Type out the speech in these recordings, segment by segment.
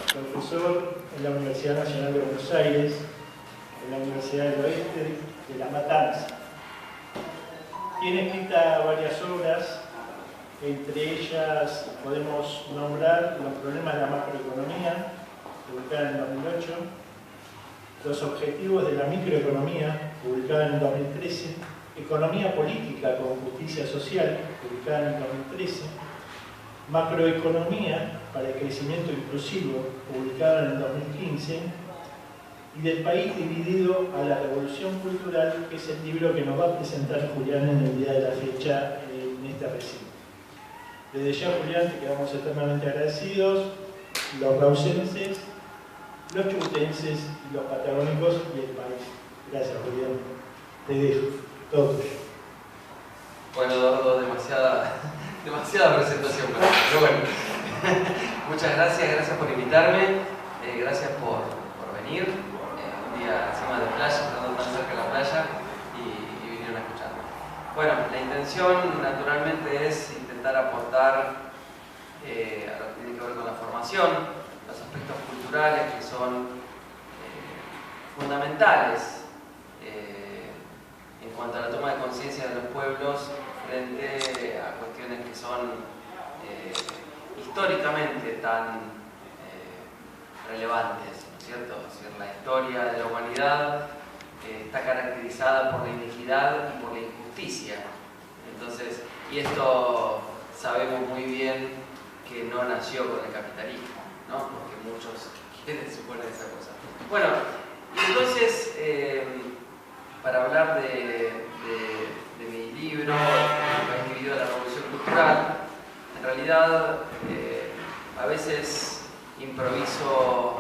profesor en la Universidad Nacional de Buenos Aires, en la Universidad del Oeste de La Matanza. Tiene escritas varias obras, entre ellas podemos nombrar Los problemas de la macroeconomía, publicada en 2008, Los objetivos de la microeconomía, publicada en 2013, Economía política con justicia social, publicada en 2013, Macroeconomía para el crecimiento inclusivo, publicada en 2015, y Del país dividido a la revolución cultural, que es el libro que nos va a presentar Julián en el día de la fecha en este recinto. Desde ya, Julián, te quedamos eternamente agradecidos, los rausenses, los chubutenses, los patagónicos y el país. Gracias, Julián. Te dejo. Todo tuyo. Bueno, Eduardo, demasiada presentación, pero bueno. Muchas gracias por invitarme, gracias por venir. Un día encima de playa, estando tan cerca de la playa, y vinieron a escucharme. Bueno, la intención naturalmente es intentar aportar a lo que tiene que ver con la formación, los aspectos culturales que son fundamentales en cuanto a la toma de conciencia de los pueblos frente a cuestiones que son históricamente tan relevantes, ¿no es cierto? Es decir, la historia de la humanidad está caracterizada por la iniquidad y por la injusticia. Entonces, y esto sabemos muy bien que no nació con el capitalismo, ¿no? Porque muchos quieren suponer esa cosa. Bueno, y entonces, para hablar de mi libro, El país dividido a la revolución cultural, en realidad a veces improviso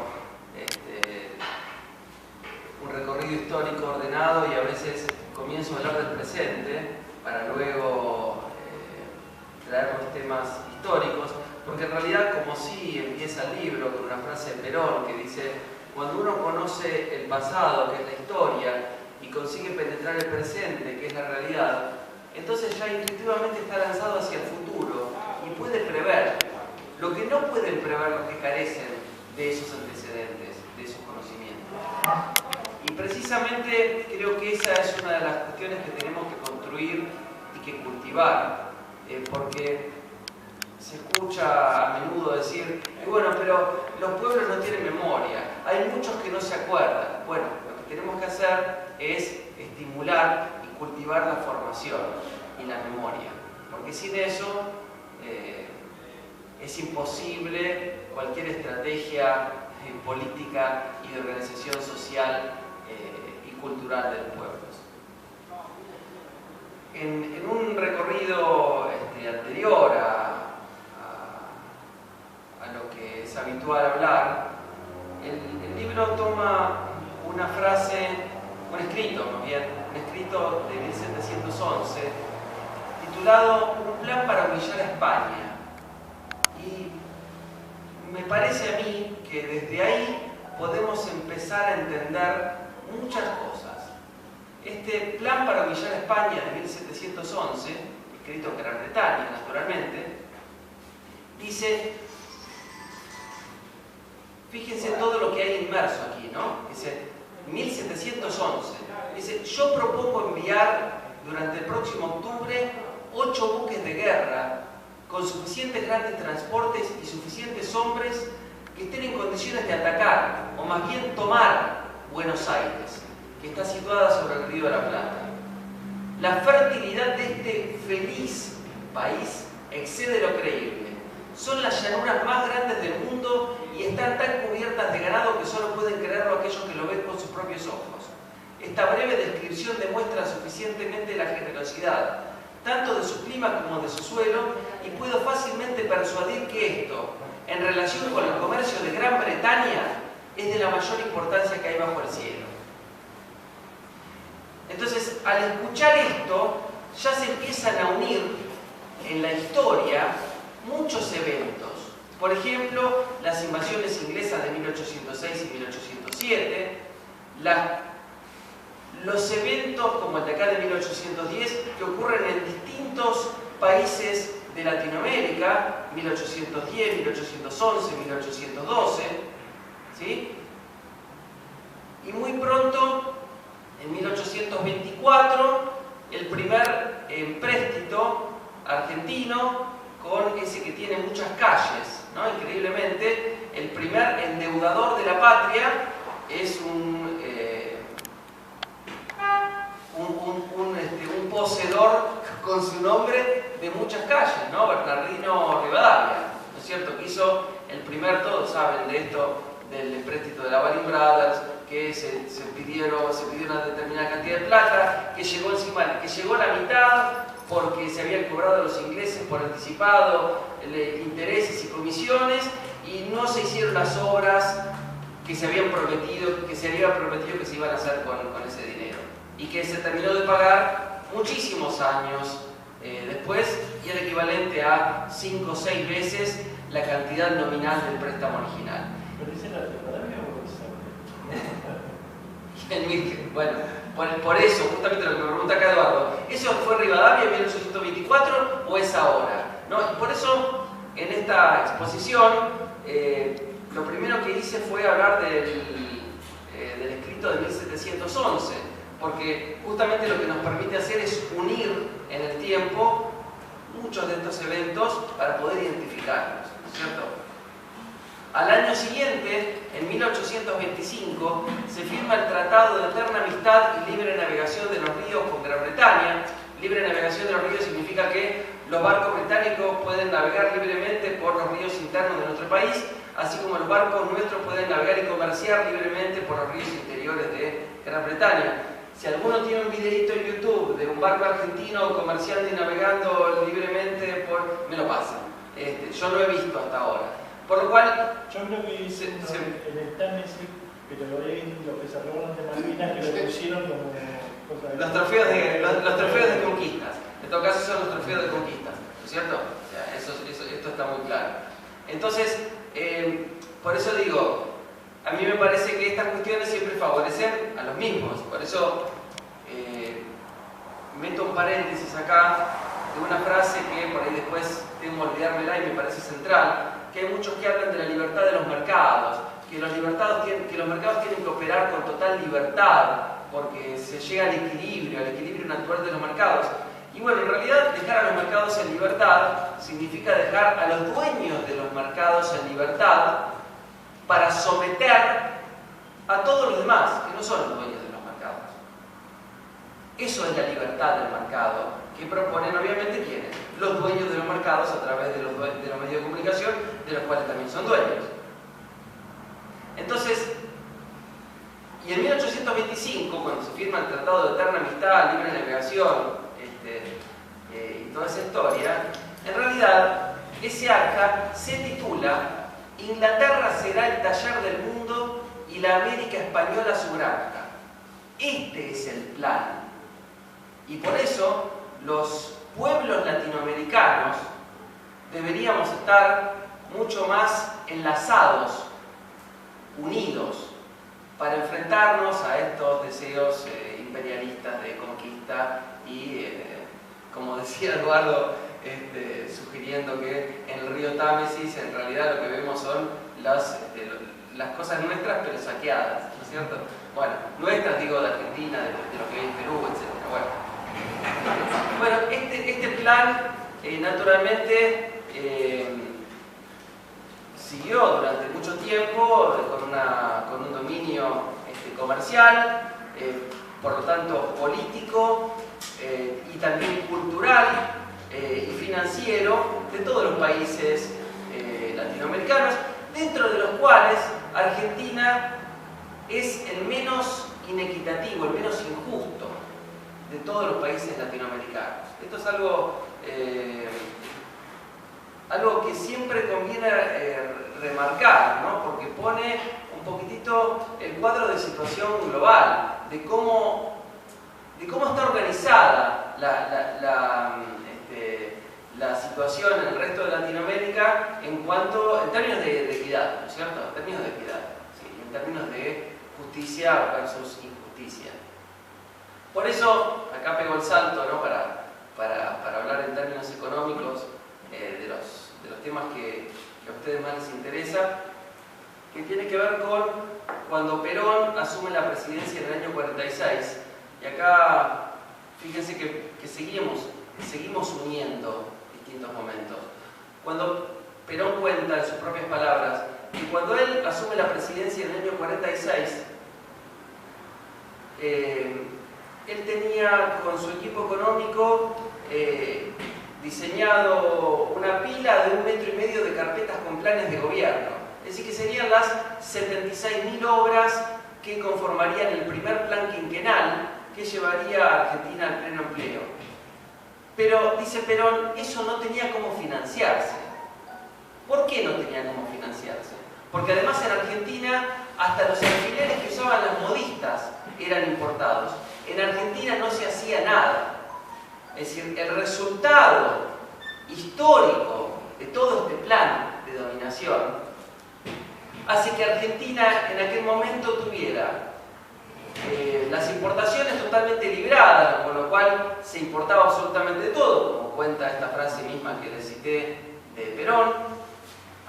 un recorrido histórico ordenado y a veces comienzo a hablar del presente para luego traer los temas históricos, porque en realidad, como sí empieza el libro con una frase de Perón que dice: cuando uno conoce el pasado, que es la historia, y consigue penetrar el presente, que es la realidad, entonces ya intuitivamente está lanzado hacia el futuro y puede prever. Lo que no pueden prever los que carecen de esos antecedentes, de esos conocimientos. Y precisamente creo que esa es una de las cuestiones que tenemos que construir y que cultivar, porque se escucha a menudo decir: bueno, pero los pueblos no tienen memoria, hay muchos que no se acuerdan. Bueno, lo que tenemos que hacer es estimular y cultivar la formación y la memoria, porque sin eso es imposible cualquier estrategia política y de organización social y cultural de los pueblos. En un recorrido anterior a lo que es habitual hablar, el libro toma una frase, un escrito de 1711, titulado Un plan para humillar a España. Y me parece a mí que desde ahí podemos empezar a entender muchas cosas. Este plan para humillar a España de 1711, escrito en Gran Bretaña, naturalmente, dice, fíjense todo lo que hay inmerso aquí, ¿no? Dice, 1711, dice: yo propongo enviar durante el próximo octubre 8 buques de guerra con suficientes grandes transportes y suficientes hombres que estén en condiciones de atacar, o más bien tomar, Buenos Aires, que está situada sobre el río de la Plata. La fertilidad de este feliz país excede lo creíble. Son las llanuras más grandes del mundo y están tan cubiertas de ganado que solo pueden creerlo aquellos que lo ven con sus propios ojos. Esta breve descripción demuestra suficientemente la generosidad, tanto de su clima como de su suelo, y puedo fácilmente persuadir que esto, en relación con el comercio de Gran Bretaña, es de la mayor importancia que hay bajo el cielo. Entonces, al escuchar esto, ya se empiezan a unir en la historia muchos eventos. Por ejemplo, las invasiones inglesas de 1806 y 1807, los eventos como el de acá de 1810, que ocurren en distintos países de Latinoamérica, 1810, 1811, 1812, ¿sí? Y muy pronto, en 1824, el primer empréstito argentino con ese que tiene muchas calles, ¿no? Increíblemente, el primer endeudador de la patria es un poseedor con su nombre de muchas calles, ¿no? Bernardino Rivadavia, ¿no es cierto? Que hizo el primer, todos saben de esto, del empréstito de la Baring Brothers, que se pidió una determinada cantidad de plata, que llegó la mitad porque se habían cobrado a los ingleses por anticipado intereses y comisiones, y no se hicieron las obras que se había prometido que se iban a hacer con ese dinero, y que se terminó de pagar muchísimos años después, y el equivalente a 5 o 6 veces la cantidad nominal del préstamo original. ¿Pero dice la Rivadavia o Bueno, por eso, justamente lo que me pregunta acá Eduardo, ¿eso fue Rivadavia en 1824 o es ahora? ¿No? Y por eso, en esta exposición, lo primero que hice fue hablar del escrito de 1711, porque justamente lo que nos permite hacer es unir en el tiempo muchos de estos eventos para poder identificarlos, ¿no es cierto? Al año siguiente, en 1825, se firma el Tratado de Eterna Amistad y Libre Navegación de los Ríos con Gran Bretaña. Libre navegación de los ríos significa que los barcos británicos pueden navegar libremente por los ríos internos de nuestro país, así como los barcos nuestros pueden navegar y comerciar libremente por los ríos interiores de Gran Bretaña. Si alguno tiene un videito en YouTube de un barco argentino comerciando y navegando libremente, me lo pasa. Yo lo he visto hasta ahora. Por lo cual, yo creo que hice en el Támesis, pero lo que se robaron de Malvinas, que lo pusieron como cosa de... Los trofeos de conquistas. En todo caso son los trofeos de conquistas, ¿no es cierto? O sea, esto está muy claro. Entonces, por eso digo, a mí me parece que estas cuestiones siempre favorecen a los mismos. Por eso meto un paréntesis acá de una frase que por ahí después tengo que olvidármela y me parece central, que hay muchos que hablan de la libertad de los mercados, que los mercados tienen que operar con total libertad, porque se llega al equilibrio natural de los mercados. Y bueno, en realidad dejar a los mercados en libertad significa dejar a los dueños de los mercados en libertad para someter a todos los demás, que no son los dueños de los mercados. Eso es la libertad del mercado, que proponen obviamente ¿quiénes? Los dueños de los mercados a través de los medios de comunicación, de los cuales también son dueños. Entonces, y en 1825, cuando se firma el Tratado de Eterna Amistad, Libre Navegación, y toda esa historia, en realidad ese acta se titula Inglaterra será el taller del mundo y la América española su granja. Este es el plan. Y por eso los pueblos latinoamericanos deberíamos estar mucho más enlazados, unidos, para enfrentarnos a estos deseos imperialistas de conquista y, como decía Eduardo, sugiriendo que en el río Támesis en realidad lo que vemos son las cosas nuestras pero saqueadas, ¿no es cierto? Bueno, nuestras digo de Argentina, de lo que es Perú, etc. Bueno, este plan naturalmente siguió durante mucho tiempo con un dominio comercial, por lo tanto político y también cultural y financiero de todos los países latinoamericanos, dentro de los cuales Argentina es el menos inequitativo, el menos injusto de todos los países latinoamericanos. Esto es algo que siempre conviene remarcar, ¿no? Porque pone un poquitito el cuadro de situación global, de cómo está organizada la situación en el resto de Latinoamérica en términos de equidad, ¿no es cierto? En términos de equidad, ¿sí? En términos de justicia versus injusticia. Por eso, acá pego el salto, ¿no? Para hablar en términos económicos, de los temas que a ustedes más les interesa, que tiene que ver con cuando Perón asume la presidencia en el año 46. Y acá, fíjense que seguimos uniendo distintos momentos. Cuando Perón cuenta en sus propias palabras que cuando él asume la presidencia en el año 46, él tenía con su equipo económico diseñado una pila de 1,5 metros de carpetas con planes de gobierno. Es decir, que serían las 76.000 obras que conformarían el primer plan quinquenal que llevaría a Argentina al pleno empleo. Pero, dice Perón, eso no tenía cómo financiarse. ¿Por qué no tenía cómo financiarse? Porque además en Argentina hasta los alfileres que usaban las modistas eran importados. En Argentina no se hacía nada. Es decir, el resultado histórico de todo este plan de dominación hace que Argentina en aquel momento tuviera las importaciones totalmente libradas, con lo cual se importaba absolutamente todo, como cuenta esta frase misma que les cité de Perón.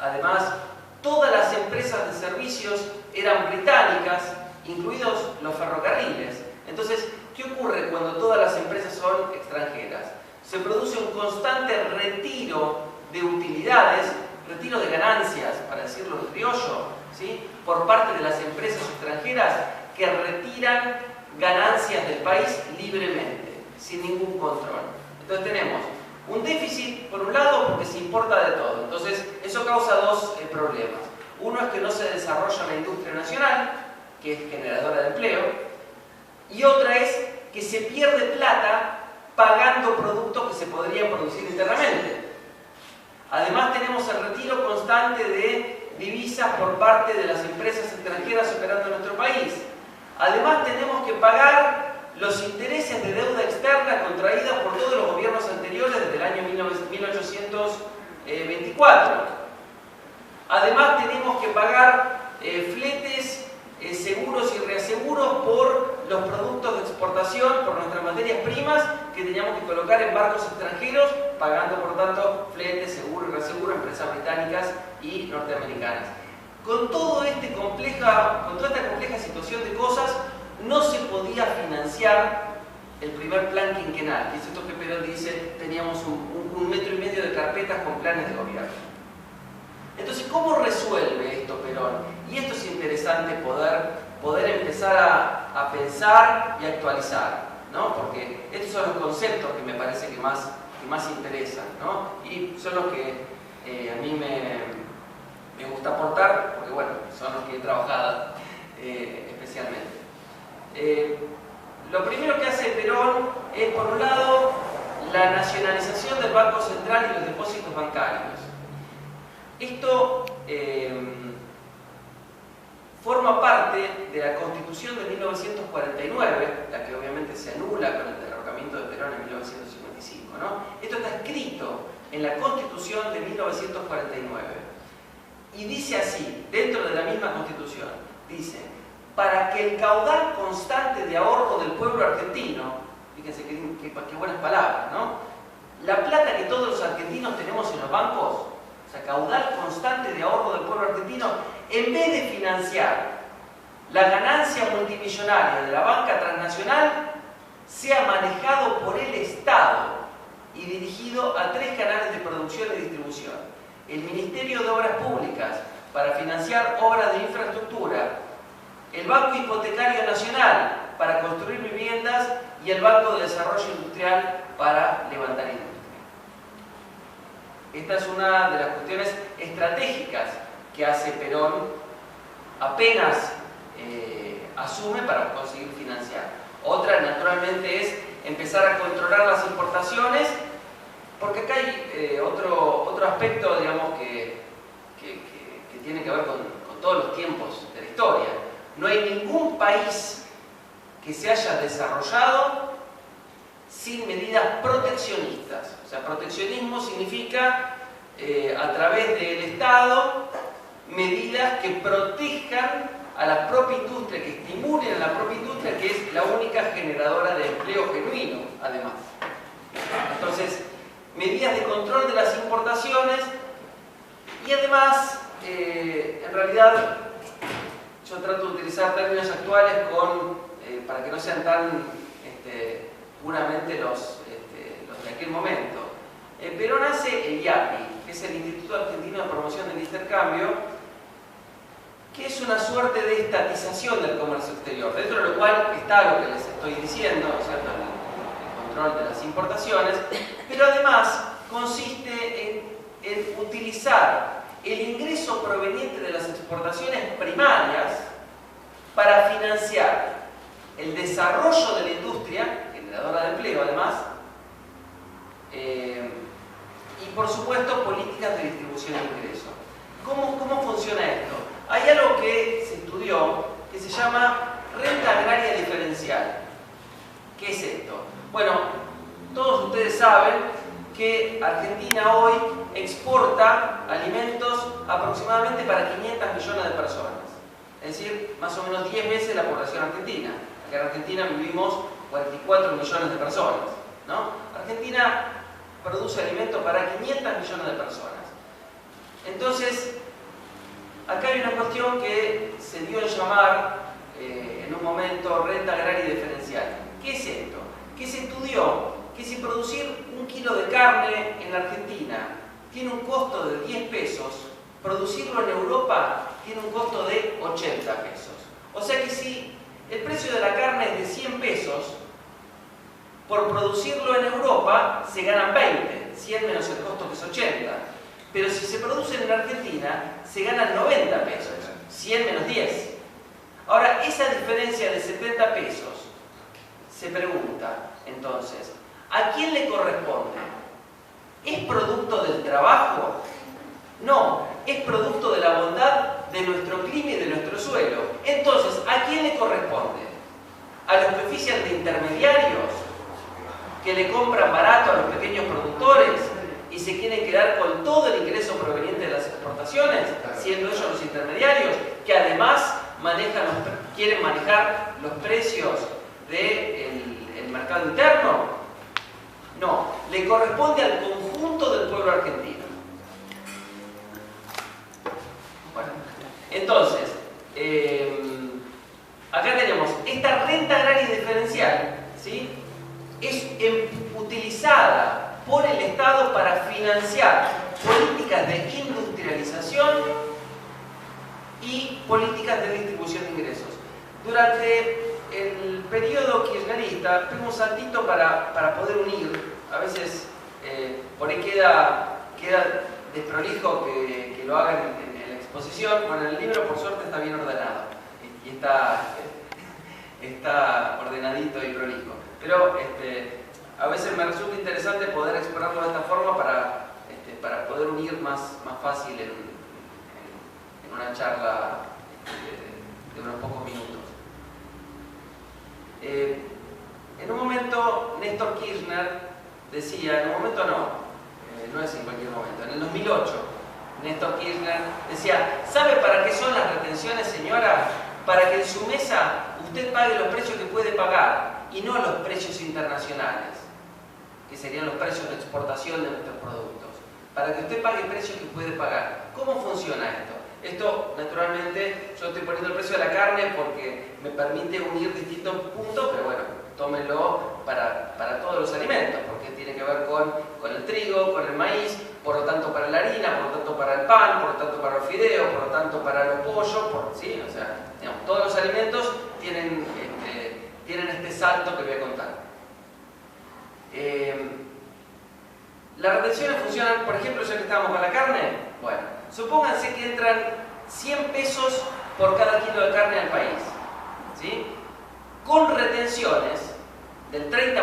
Además, todas las empresas de servicios eran británicas, incluidos los ferrocarriles. Entonces, ¿qué ocurre cuando todas las empresas son extranjeras? Se produce un constante retiro de utilidades, retiro de ganancias, para decirlo en criollo, ¿sí?, por parte de las empresas extranjeras que retiran ganancias del país libremente, sin ningún control. Entonces tenemos un déficit, por un lado, porque se importa de todo. Entonces, eso causa dos problemas. Uno es que no se desarrolla la industria nacional, que es generadora de empleo, y otra es que se pierde plata pagando productos que se podrían producir internamente. Además tenemos el retiro constante de divisas por parte de las empresas extranjeras operando en nuestro país. Además tenemos que pagar los intereses de deuda externa contraída por todos los gobiernos anteriores desde el año 1824. Además tenemos que pagar fletes, seguros y reaseguros por los productos de exportación, por nuestras materias primas que teníamos que colocar en barcos extranjeros, pagando por tanto fletes, seguro y reaseguro a empresas británicas y norteamericanas. Con toda esta compleja situación de cosas, no se podía financiar el primer plan quinquenal, que es esto que Perón dice, teníamos 1,5 metros de carpetas con planes de gobierno. Entonces, ¿cómo resuelve esto Perón? Y esto es interesante poder empezar a pensar y actualizar, ¿no? Porque estos son los conceptos que me parece que más interesan, ¿no? Y son los que a mí me gusta aportar, porque bueno, son los que he trabajado especialmente. Lo primero que hace Perón es, por un lado, la nacionalización del Banco Central y los depósitos bancarios. Esto forma parte de la Constitución de 1949, la que obviamente se anula con el derrocamiento de Perón en 1955, ¿no? Esto está escrito en la Constitución de 1949 y dice así, dentro de la misma Constitución, dice: para que el caudal constante de ahorro del pueblo argentino, fíjense qué buenas palabras, ¿no? La plata que todos los argentinos tenemos en los bancos, o sea, caudal constante de ahorro del pueblo argentino, en vez de financiar la ganancia multimillonaria de la banca transnacional, sea manejado por el Estado y dirigido a 3 canales de producción y distribución: el Ministerio de Obras Públicas, para financiar obras de infraestructura; el Banco Hipotecario Nacional, para construir viviendas; y el Banco de Desarrollo Industrial, para levantar industria. Esta es una de las cuestiones estratégicas que hace Perón apenas asume para conseguir financiar. Otra, naturalmente, es empezar a controlar las importaciones, porque acá hay otro aspecto, digamos, que tiene que ver con todos los tiempos de la historia. No hay ningún país que se haya desarrollado sin medidas proteccionistas. O sea, proteccionismo significa, a través del Estado, medidas que protejan a la propia industria, que estimulen a la propia industria, que es la única generadora de empleo genuino, además. Entonces, medidas de control de las importaciones y además, en realidad, yo trato de utilizar términos actuales para que no sean tan puramente los de aquel momento. Pero nace el IAPI, que es el Instituto Argentino de Promoción del Intercambio, que es una suerte de estatización del comercio exterior, dentro de lo cual está lo que les estoy diciendo, ¿cierto? El control de las importaciones, pero además consiste en utilizar el ingreso proveniente de las exportaciones primarias para financiar el desarrollo de la industria, generadora de empleo además, y por supuesto políticas de distribución de ingresos. ¿Cómo funciona esto? Hay algo que se estudió que se llama renta agraria diferencial. ¿Qué es esto? Bueno, todos ustedes saben que Argentina hoy exporta alimentos aproximadamente para 500 millones de personas. Es decir, más o menos 10 veces la población argentina. Acá en Argentina vivimos 44 millones de personas, ¿no? Argentina produce alimentos para 500 millones de personas. Entonces, acá hay una cuestión que se dio en llamar en un momento renta agraria diferencial. ¿Qué es esto? Que se estudió que si producir 1 kilo de carne en la Argentina tiene un costo de 10 pesos, producirlo en Europa tiene un costo de 80 pesos. O sea que si el precio de la carne es de 100 pesos, por producirlo en Europa se ganan 20, 100 menos el costo que es 80. Pero si se producen en Argentina, se ganan 90 pesos, 100 menos 10. Ahora, esa diferencia de 70 pesos, se pregunta, entonces, ¿a quién le corresponde? ¿Es producto del trabajo? No, es producto de la bondad de nuestro clima y de nuestro suelo. Entonces, ¿a quién le corresponde? ¿A los que ofician de intermediarios, que le compran barato a los pequeños productores y se quieren quedar con todo el ingreso proveniente de las exportaciones, siendo ellos los intermediarios, que además quieren manejar los precios del mercado interno? No, le corresponde al conjunto del pueblo argentino. Bueno, entonces, acá tenemos esta renta agraria diferencial, ¿sí? Es utilizada por el Estado para financiar políticas de industrialización y políticas de distribución de ingresos. Durante el periodo kirchnerista, tengo un saltito para poder unir, a veces por ahí queda desprolijo que lo hagan en la exposición. Bueno, el libro por suerte está bien ordenado y está ordenadito y prolijo. Pero a veces me resulta interesante poder explorarlo de esta forma para poder unir más fácil en una charla de unos pocos minutos. En un momento Néstor Kirchner decía, en un momento no es en cualquier momento, en el 2008 Néstor Kirchner decía: ¿sabe para qué son las retenciones, señora? Para que en su mesa usted pague los precios que puede pagar y no los precios internacionales, que serían los precios de exportación de nuestros productos. Para que usted pague el precio que puede pagar. ¿Cómo funciona esto? Esto, naturalmente, yo estoy poniendo el precio de la carne porque me permite unir distintos puntos, pero bueno, tómenlo para todos los alimentos, porque tiene que ver con el trigo, con el maíz, por lo tanto para la harina, por lo tanto para el pan, por lo tanto para los fideos, por lo tanto para los pollos, ¿sí? O sea, digamos, todos los alimentos tienen este salto que voy a contar. Las retenciones funcionan, por ejemplo, ya que estábamos con la carne, bueno, supónganse que entran 100 pesos por cada kilo de carne al país, ¿sí? Con retenciones del 30%,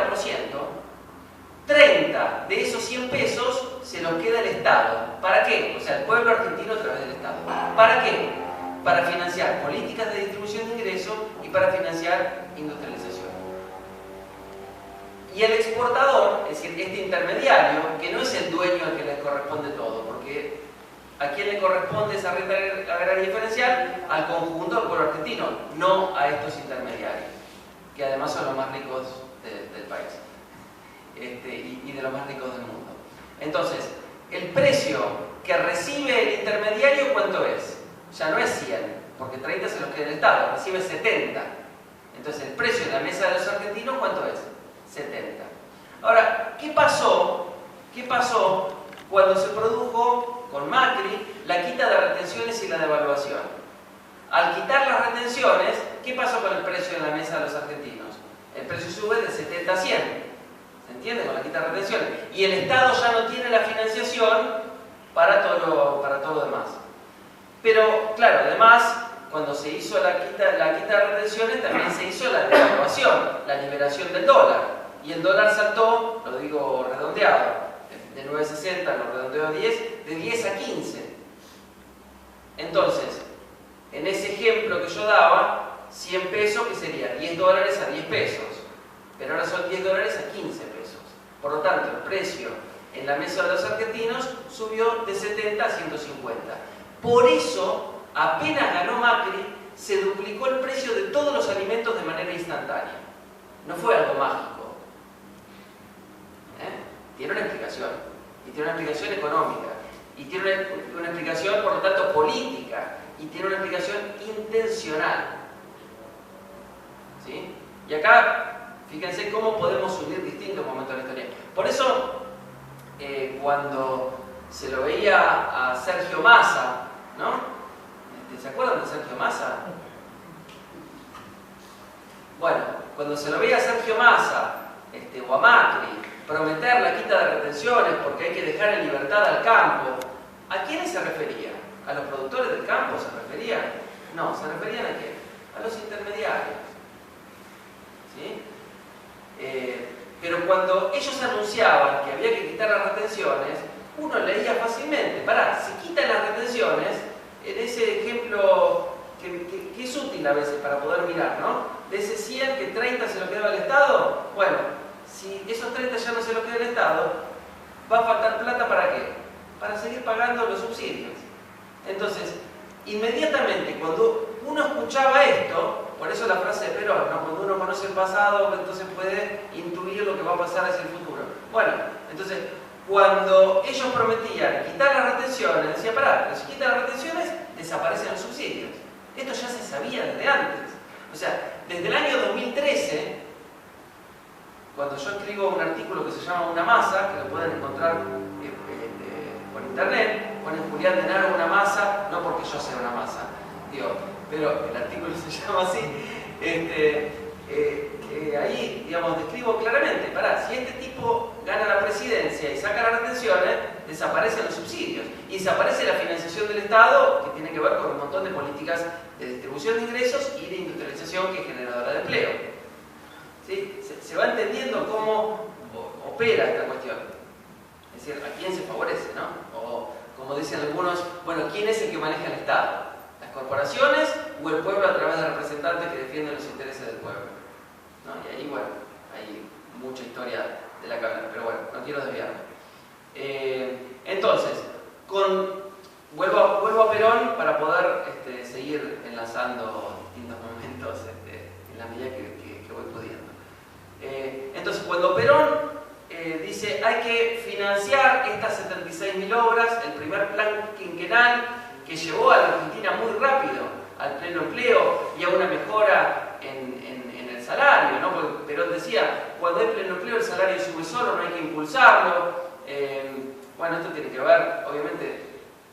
30 de esos 100 pesos se los queda el Estado. ¿Para qué? O sea, el pueblo argentino a través del Estado. ¿Para qué? Para financiar políticas de distribución de ingresos y para financiar industrialización. Y el exportador, es decir, este intermediario, que no es el dueño al que le corresponde todo, porque ¿a quién le corresponde esa renta agraria diferencial? Al conjunto del pueblo argentino, no a estos intermediarios, que además son los más ricos del país y de los más ricos del mundo. Entonces, el precio que recibe el intermediario, ¿cuánto es? Ya no es 100, porque 30 se los queda el Estado, recibe 70. Entonces, el precio en la mesa de los argentinos, ¿cuánto es? 70. Ahora, ¿qué pasó? ¿Qué pasó cuando se produjo con Macri la quita de retenciones y la devaluación? Al quitar las retenciones, ¿qué pasó con el precio en la mesa de los argentinos? El precio sube de 70 a 100. ¿Se entiende? Con la quita de retenciones. Y el Estado ya no tiene la financiación para todo lo demás. Pero, claro, además, cuando se hizo la quita de retenciones, también se hizo la devaluación, la liberación del dólar. Y el dólar saltó, lo digo redondeado, de 9.60, lo redondeo a 10, de 10 a 15. Entonces, en ese ejemplo que yo daba, 100 pesos, que sería 10 dólares a 10 pesos. Pero ahora son 10 dólares a 15 pesos. Por lo tanto, el precio en la mesa de los argentinos subió de 70 a 150. Por eso, apenas ganó Macri, se duplicó el precio de todos los alimentos de manera instantánea. No fue algo mágico. Tiene una explicación. Y tiene una explicación económica. Y tiene una explicación, por lo tanto, política. Y tiene una explicación intencional. ¿Sí? Y acá, fíjense cómo podemos unir distintos momentos de la historia. Por eso, cuando se lo veía a Sergio Massa, ¿no? ¿Se acuerdan de Sergio Massa? Bueno, cuando se lo veía a Sergio Massa o a Macri prometer la quita de retenciones porque hay que dejar en libertad al campo, ¿a quiénes se refería? ¿A los productores del campo se referían? No, ¿se referían a quién? A los intermediarios. ¿Sí? Pero cuando ellos anunciaban que había que quitar las retenciones, uno leía fácilmente, pará, si quitan las retenciones, en ese ejemplo que es útil a veces para poder mirar, ¿no? De ese 100 que 30 se lo quedaba el Estado, bueno, si esos 30 ya no se lo queda el Estado, va a faltar plata ¿para qué? Para seguir pagando los subsidios. Entonces, inmediatamente cuando uno escuchaba esto, por eso la frase de Perón, ¿no? Cuando uno conoce el pasado, entonces puede intuir lo que va a pasar hacia el futuro. Bueno, entonces, cuando ellos prometían quitar las retenciones, decían, pará, pero si quitan las retenciones, desaparecen los subsidios. Esto ya se sabía desde antes. O sea, desde el año 2013, cuando yo escribo un artículo que se llama Una masa, que lo pueden encontrar por internet, ponen Julián de Naro una masa, no porque yo sea una masa, digo, pero el artículo se llama así, ahí, digamos, describo claramente, pará, si este tipo gana la presidencia y saca las retenciones, desaparecen los subsidios y desaparece la financiación del Estado, que tiene que ver con un montón de políticas de distribución de ingresos y de industrialización que es generadora de empleo. ¿Sí? Se va entendiendo cómo opera esta cuestión. Es decir, a quién se favorece, ¿no? O, como dicen algunos, bueno, ¿quién es el que maneja el Estado? ¿Las corporaciones o el pueblo a través de representantes que defienden los intereses del pueblo? ¿No? Y ahí, bueno, hay mucha historia de la que hablar, pero bueno, no quiero desviarme. Entonces, vuelvo a Perón para poder seguir enlazando distintos momentos en la medida que voy pudiendo. Entonces, cuando Perón dice hay que financiar estas 76.000 obras, el primer plan quinquenal que llevó a la Argentina muy rápido al pleno empleo y a una mejora en el salario, ¿no? Porque Perón decía, cuando hay pleno empleo el salario sube solo, no hay que impulsarlo. Bueno, esto tiene que ver, obviamente,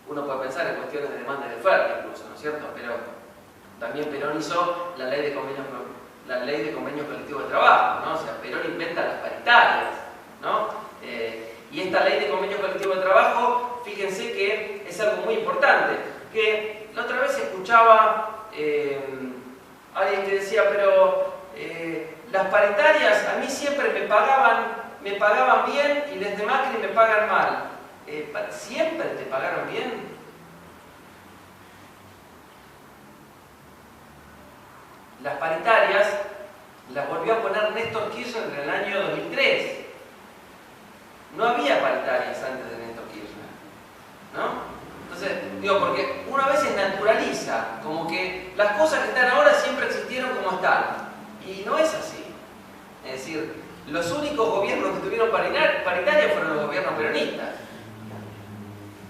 uno puede pensar en cuestiones de demanda y de oferta incluso, ¿no es cierto? Pero también Perón hizo la ley de convenios colectivos de trabajo, ¿no? O sea, Perón inventa las paritarias, ¿no? Y esta ley de convenios colectivos de trabajo, fíjense que es algo muy importante, que la otra vez escuchaba alguien que decía, pero las paritarias a mí siempre me pagaban bien y desde Macri me pagan mal. ¿Siempre te pagaron bien? Las paritarias las volvió a poner Néstor Kirchner en el año 2003. No había paritarias antes de Néstor Kirchner, ¿no? Entonces, digo, porque uno a veces naturaliza, como que las cosas que están ahora siempre existieron como están. Y no es así. Es decir, Los únicos gobiernos que tuvieron paritaria fueron los gobiernos peronistas.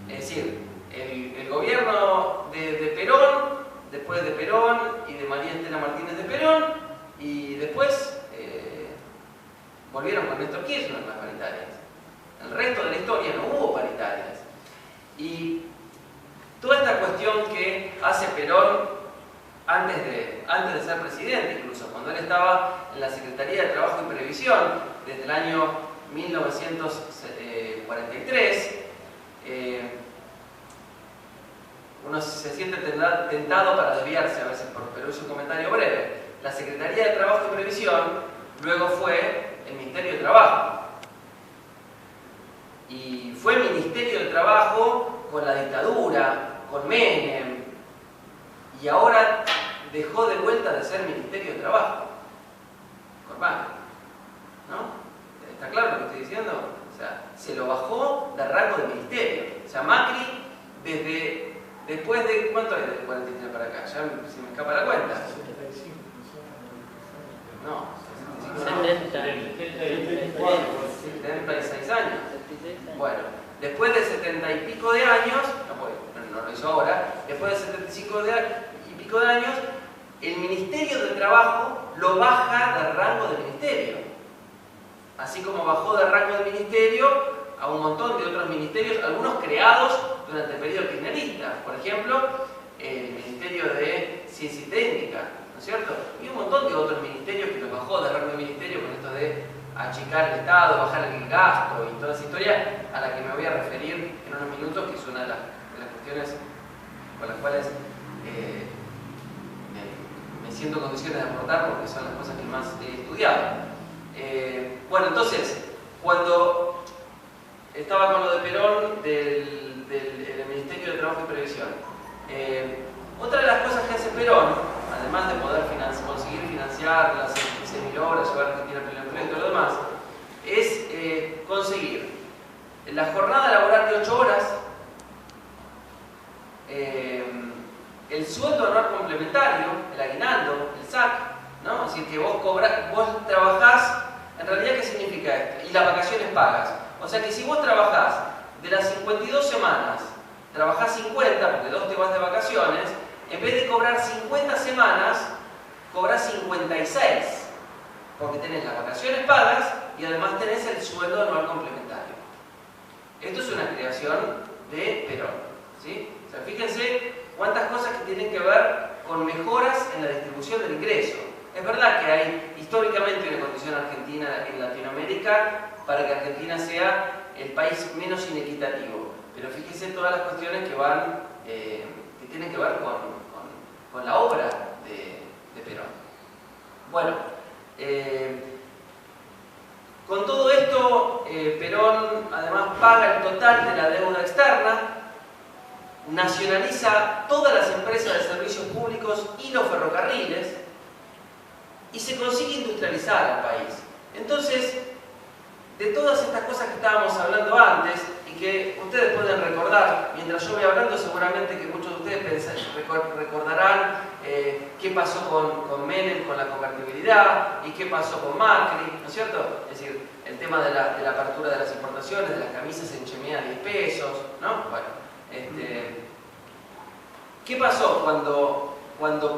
Es decir, el gobierno de Perón, después de Perón y de María Estela Martínez de Perón, y después volvieron con Néstor Kirchner las paritarias. El resto de la historia no hubo paritarias. Y toda esta cuestión que hace Perón antes de ser presidente, incluso cuando él estaba en la Secretaría de Trabajo y Previsión desde el año 1943, uno se siente tentado para desviarse a veces, pero es un comentario breve. La Secretaría de Trabajo y Previsión luego fue el Ministerio de Trabajo. Y fue Ministerio de Trabajo con la dictadura, con Menem, y ahora dejó de vuelta de ser Ministerio de Trabajo, con Macri, ¿no? ¿Está claro lo que estoy diciendo? O sea, se lo bajó de rango de ministerio. O sea, Macri, después de... ¿Cuánto es de 43 para acá? Ya se me escapa la cuenta. 75, No, 76 años. Bueno, después de 70 y pico de años, no lo hizo ahora, después de 75 y pico de años, el Ministerio de Trabajo lo baja de rango de ministerio. Así como bajó de rango de ministerio a un montón de otros ministerios, algunos creados durante el periodo kirchnerista. Por ejemplo, el Ministerio de Ciencia y Técnica, ¿no es cierto? Y un montón de otros ministerios que los bajó de rango de ministerio con esto de achicar el Estado, bajar el gasto y toda esa historia a la que me voy a referir en unos minutos, que es una de las cuestiones con las cuales me siento en condiciones de aportar porque son las cosas que más he estudiado. Bueno, entonces, cuando estaba con lo de Perón del Ministerio de Trabajo y Previsión, otra de las cosas que hace Perón, además de poder conseguir financiar las 15.000 obras, llevar a Argentina al pleno empleo y todo lo demás, es conseguir la jornada laboral de 8 horas, el sueldo anual complementario, el aguinaldo, el SAC, ¿no? Es decir, que vos trabajás, en realidad, ¿qué significa esto? Y las vacaciones pagas. O sea que si vos trabajás de las 52 semanas, trabajás 50, porque 2 te vas de vacaciones, en vez de cobrar 50 semanas, cobrás 56, porque tenés las vacaciones pagas y además tenés el sueldo anual complementario. Esto es una creación de Perón, ¿sí? O sea, fíjense cuántas cosas que tienen que ver con mejoras en la distribución del ingreso. Es verdad que hay históricamente una condición argentina en Latinoamérica para que Argentina sea el país menos inequitativo, pero fíjense todas las cuestiones que van, que tienen que ver con la obra de Perón. Bueno, con todo esto, Perón además paga el total de la deuda externa, nacionaliza todas las empresas de servicios públicos y los ferrocarriles y se consigue industrializar al país. Entonces, de todas estas cosas que estábamos hablando antes y que ustedes pueden recordar, mientras yo voy hablando seguramente que muchos de ustedes recordarán qué pasó con Menem, con la convertibilidad, y qué pasó con Macri, ¿no es cierto? Es decir, el tema de la apertura de las importaciones, de las camisas en Chemea a 10 pesos, ¿no? Bueno, ¿qué pasó cuando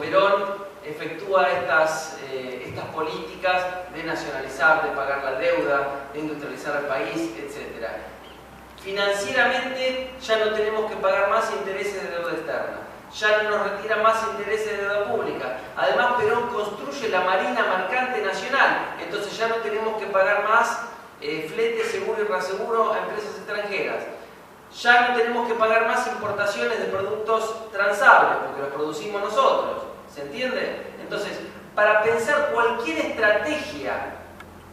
Perón efectúa estas políticas de nacionalizar, de pagar la deuda, de industrializar al país, etcétera? Financieramente ya no tenemos que pagar más intereses de deuda externa, ya no nos retira más intereses de deuda pública. Además, Perón construye la Marina Mercante Nacional, entonces ya no tenemos que pagar más flete, seguro y reaseguro a empresas extranjeras. Ya no tenemos que pagar más importaciones de productos transables, porque los producimos nosotros. ¿Se entiende? Entonces, para pensar cualquier estrategia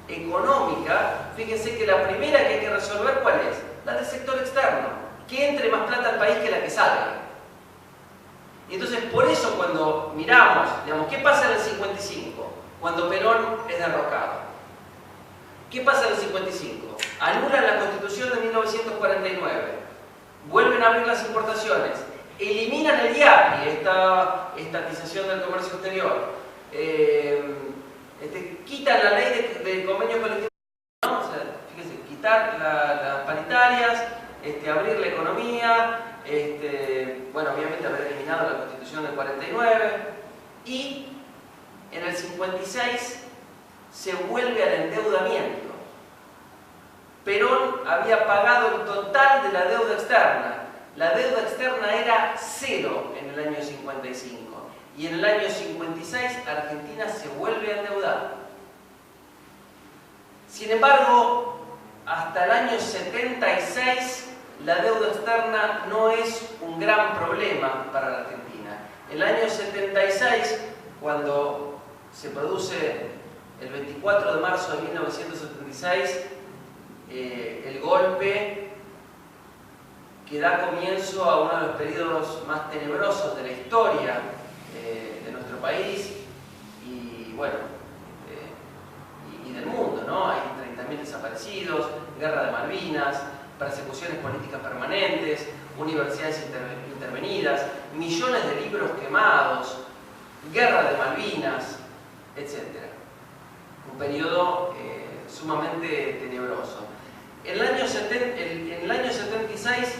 económica, fíjense que la primera que hay que resolver, ¿cuál es? La del sector externo. Que entre más plata al país que la que salga. Y entonces, por eso cuando miramos, digamos, ¿qué pasa en el 55? Cuando Perón es derrocado. ¿Qué pasa en el 55? Anulan la Constitución de 1949. Vuelven a abrir las importaciones. Eliminan el IAPI, esta estatización del comercio exterior. Quitan la ley de convenios colectivos. las paritarias, abrir la economía, bueno, obviamente haber eliminado la Constitución del 49, y en el 56 se vuelve al endeudamiento. Perón había pagado el total de la deuda externa. La deuda externa era cero en el año 55. Y en el año 56 Argentina se vuelve a endeudar. Sin embargo, hasta el año 76 la deuda externa no es un gran problema para la Argentina. El año 76, cuando se produce el 24 de marzo de 1976, el golpe que da comienzo a uno de los periodos más tenebrosos de la historia de nuestro país y bueno, y del mundo, ¿no? Hay 30.000 desaparecidos, guerra de Malvinas, persecuciones políticas permanentes, universidades intervenidas, millones de libros quemados, guerra de Malvinas, etc. Un periodo sumamente tenebroso. En el año 76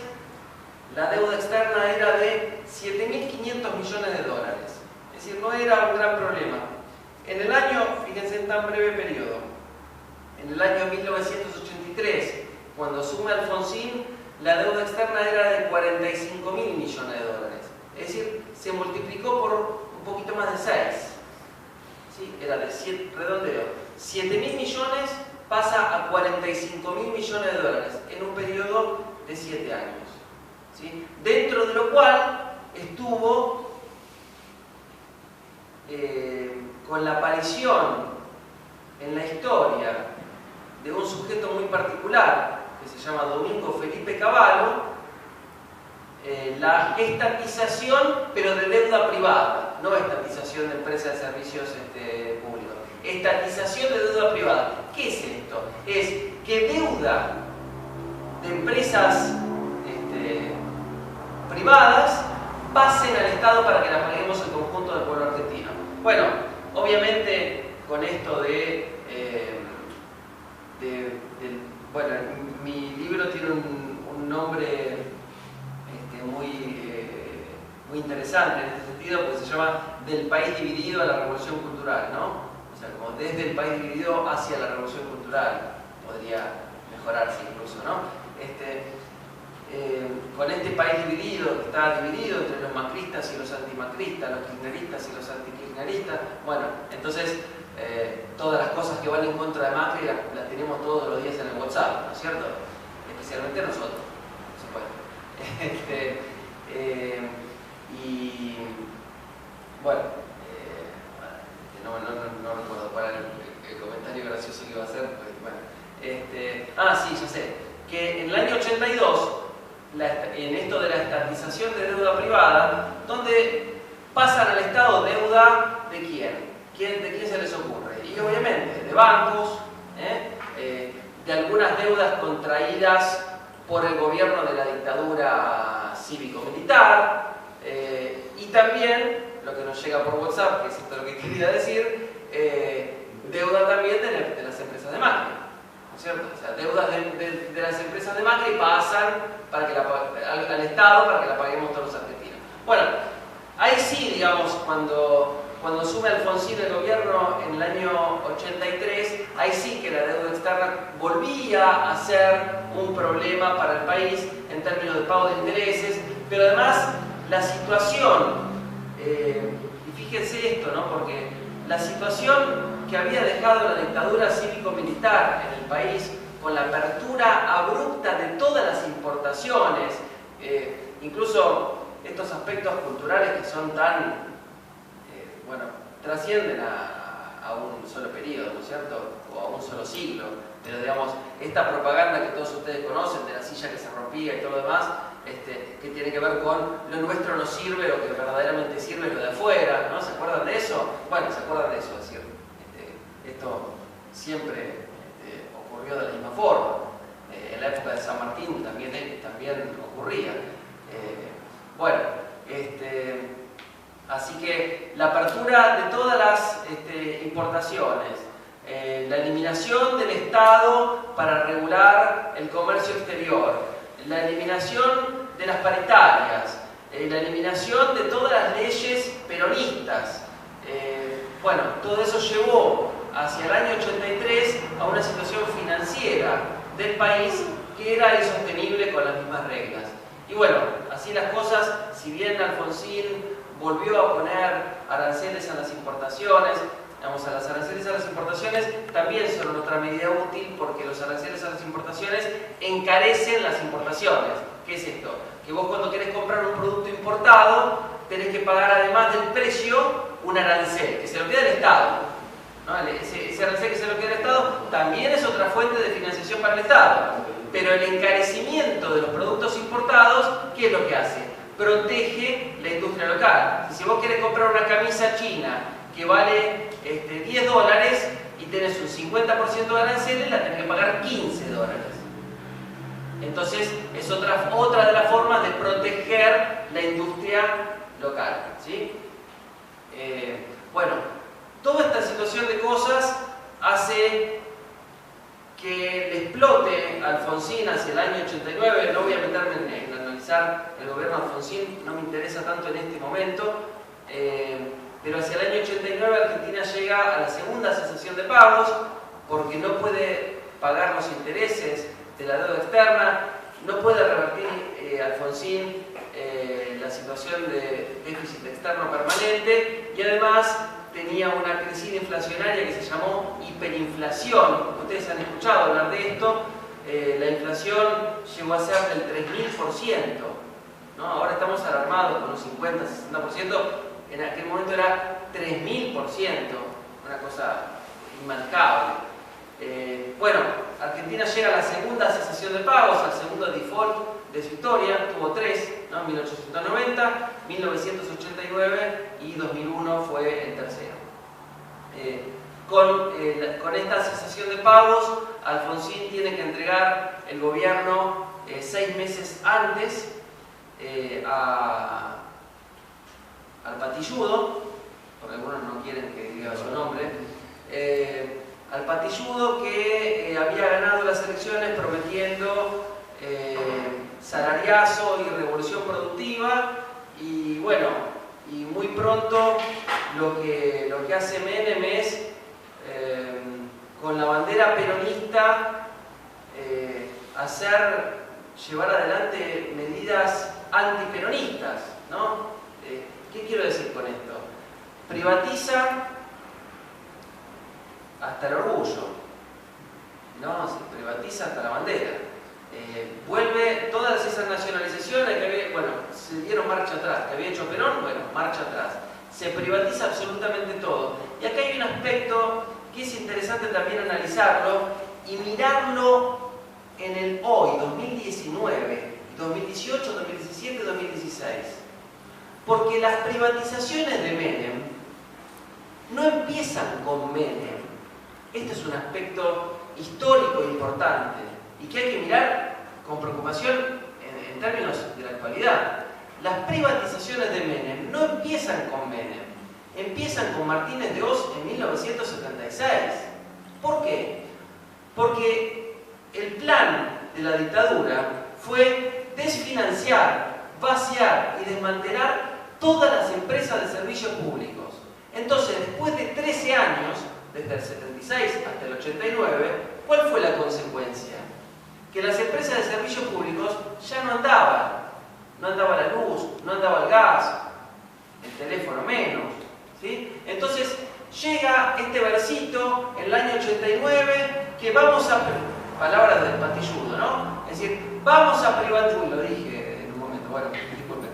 la deuda externa era de 7.500 millones de dólares. Es decir, no era un gran problema. En el año, fíjense en tan breve periodo, en el año 1983, cuando asume Alfonsín, la deuda externa era de 45.000 millones de dólares. Es decir, se multiplicó por un poquito más de 6. ¿Sí? Era de 7, redondeo. 7.000 millones pasa a 45.000 millones de dólares en un periodo de 7 años. ¿Sí? Dentro de lo cual estuvo con la aparición en la historia de un sujeto muy particular que se llama Domingo Felipe Cavallo, la estatización, pero de deuda privada, no estatización de empresas de servicios públicos, estatización de deuda privada. ¿Qué es esto? Es que deuda de empresas privadas pasen al Estado para que la paguemos el conjunto del pueblo argentino. Bueno, obviamente con esto bueno, mi libro tiene un nombre muy interesante en este sentido, porque se llama Del país dividido a la revolución cultural, ¿no? O sea, como desde el país dividido hacia la revolución cultural, podría mejorarse incluso, ¿no? Con este país dividido, que está dividido entre los macristas y los antimacristas, los kirchneristas y los antikirchneristas, bueno, entonces todas las cosas que van en contra de Macri las tenemos todos los días en el WhatsApp, ¿no es cierto? Especialmente nosotros, por supuesto. Y bueno, no recuerdo cuál era el comentario gracioso que iba a hacer, pues, bueno, sí, ya sé, que en el año 82, en esto de la estatización de deuda privada, donde pasan al Estado deuda de quién. ¿De quién se les ocurre? Y obviamente de bancos, de algunas deudas contraídas por el gobierno de la dictadura cívico-militar, y también, lo que nos llega por WhatsApp, que es esto lo que quería decir, deuda también de las empresas de Macri, ¿no es cierto? O sea, deudas de las empresas de Macri pasan para que al Estado para que la paguemos todos los argentinos. Bueno, ahí sí, digamos, cuando asume Alfonsín el gobierno en el año 83, ahí sí que la deuda externa volvía a ser un problema para el país en términos de pago de intereses, pero además la situación, y fíjense esto, ¿no? Porque la situación que había dejado la dictadura cívico-militar en el país, con la apertura abrupta de todas las importaciones, incluso estos aspectos culturales que son tan bueno, trascienden a un solo periodo, ¿no es cierto? O a un solo siglo. Pero digamos, esta propaganda que todos ustedes conocen, de la silla que se rompía y todo lo demás, que tiene que ver con lo nuestro no sirve, lo que verdaderamente sirve es lo de afuera, ¿no? ¿Se acuerdan de eso? Bueno, se acuerdan de eso, es decir, esto siempre ocurrió de la misma forma. En la época de San Martín también ocurría. Bueno, así que la apertura de todas las importaciones, la eliminación del Estado para regular el comercio exterior, la eliminación de las paritarias, la eliminación de todas las leyes peronistas. Bueno, todo eso llevó hacia el año 83 a una situación financiera del país que era insostenible con las mismas reglas. Y bueno, así las cosas, si bien Alfonsín volvió a poner aranceles a las importaciones, digamos, a las aranceles a las importaciones también son otra medida útil, porque los aranceles a las importaciones encarecen las importaciones. ¿Qué es esto? Que vos cuando querés comprar un producto importado tenés que pagar, además del precio, un arancel, que se lo queda el Estado, ¿no? Ese arancel que se lo queda el Estado también es otra fuente de financiación para el Estado. Pero el encarecimiento de los productos importados, ¿qué es lo que hace? Protege la industria local. Si vos querés comprar una camisa china que vale $10 y tenés un 50% de aranceles, la tenés que pagar $15. Entonces es otra de las formas de proteger la industria local, ¿sí? Bueno, toda esta situación de cosas hace que le explote Alfonsín hacia el año 89. No voy a meterme en analizar el gobierno de Alfonsín, no me interesa tanto en este momento, pero hacia el año 89 Argentina llega a la segunda cesación de pagos porque no puede pagar los intereses de la deuda externa, no puede revertir Alfonsín la situación de déficit externo permanente, y además tenía una crisis inflacionaria que se llamó hiperinflación. Ustedes han escuchado hablar de esto. La inflación llegó a ser del 3000%, ¿no? Ahora estamos alarmados con un 50-60%, en aquel momento era 3000%, una cosa inmanejable. Bueno, Argentina llega a la segunda cesación de pagos, al segundo default de su historia. Tuvo tres, ¿no? 1890, 1989 y 2001 fue el tercero. Con esta cesación de pagos, Alfonsín tiene que entregar el gobierno 6 meses antes al Patilludo, porque algunos no quieren que diga su nombre, al Patilludo, que había ganado las elecciones prometiendo salariazo y revolución productiva. Y bueno, y muy pronto lo que hace Menem es, con la bandera peronista, llevar adelante medidas antiperonistas, ¿no? ¿Qué quiero decir con esto? Privatiza hasta el orgullo, ¿no? Se privatiza hasta la bandera. Vuelve todas esas nacionalizaciones que había, bueno, se dieron marcha atrás, que había hecho Perón, bueno, marcha atrás. Se privatiza absolutamente todo. Y acá hay un aspecto que es interesante también analizarlo y mirarlo en el hoy, 2019, 2018, 2017, 2016. Porque las privatizaciones de Menem no empiezan con Menem. Este es un aspecto histórico e importante y que hay que mirar con preocupación en términos de la actualidad. Las privatizaciones de Menem no empiezan con Menem, empiezan con Martínez de Oz en 1976. ¿Por qué? Porque el plan de la dictadura fue desfinanciar, vaciar y desmantelar todas las empresas de servicios públicos. Entonces, después de 13 años, desde el 76 hasta el 89, ¿cuál fue la consecuencia? Que las empresas de servicios públicos ya no andaban. No andaba la luz, no andaba el gas, el teléfono menos, ¿sí? Entonces llega este versito en el año 89 que vamos a... Palabras del Patilludo, ¿no? Es decir, vamos a privatizar, lo dije en un momento, bueno, disculpen,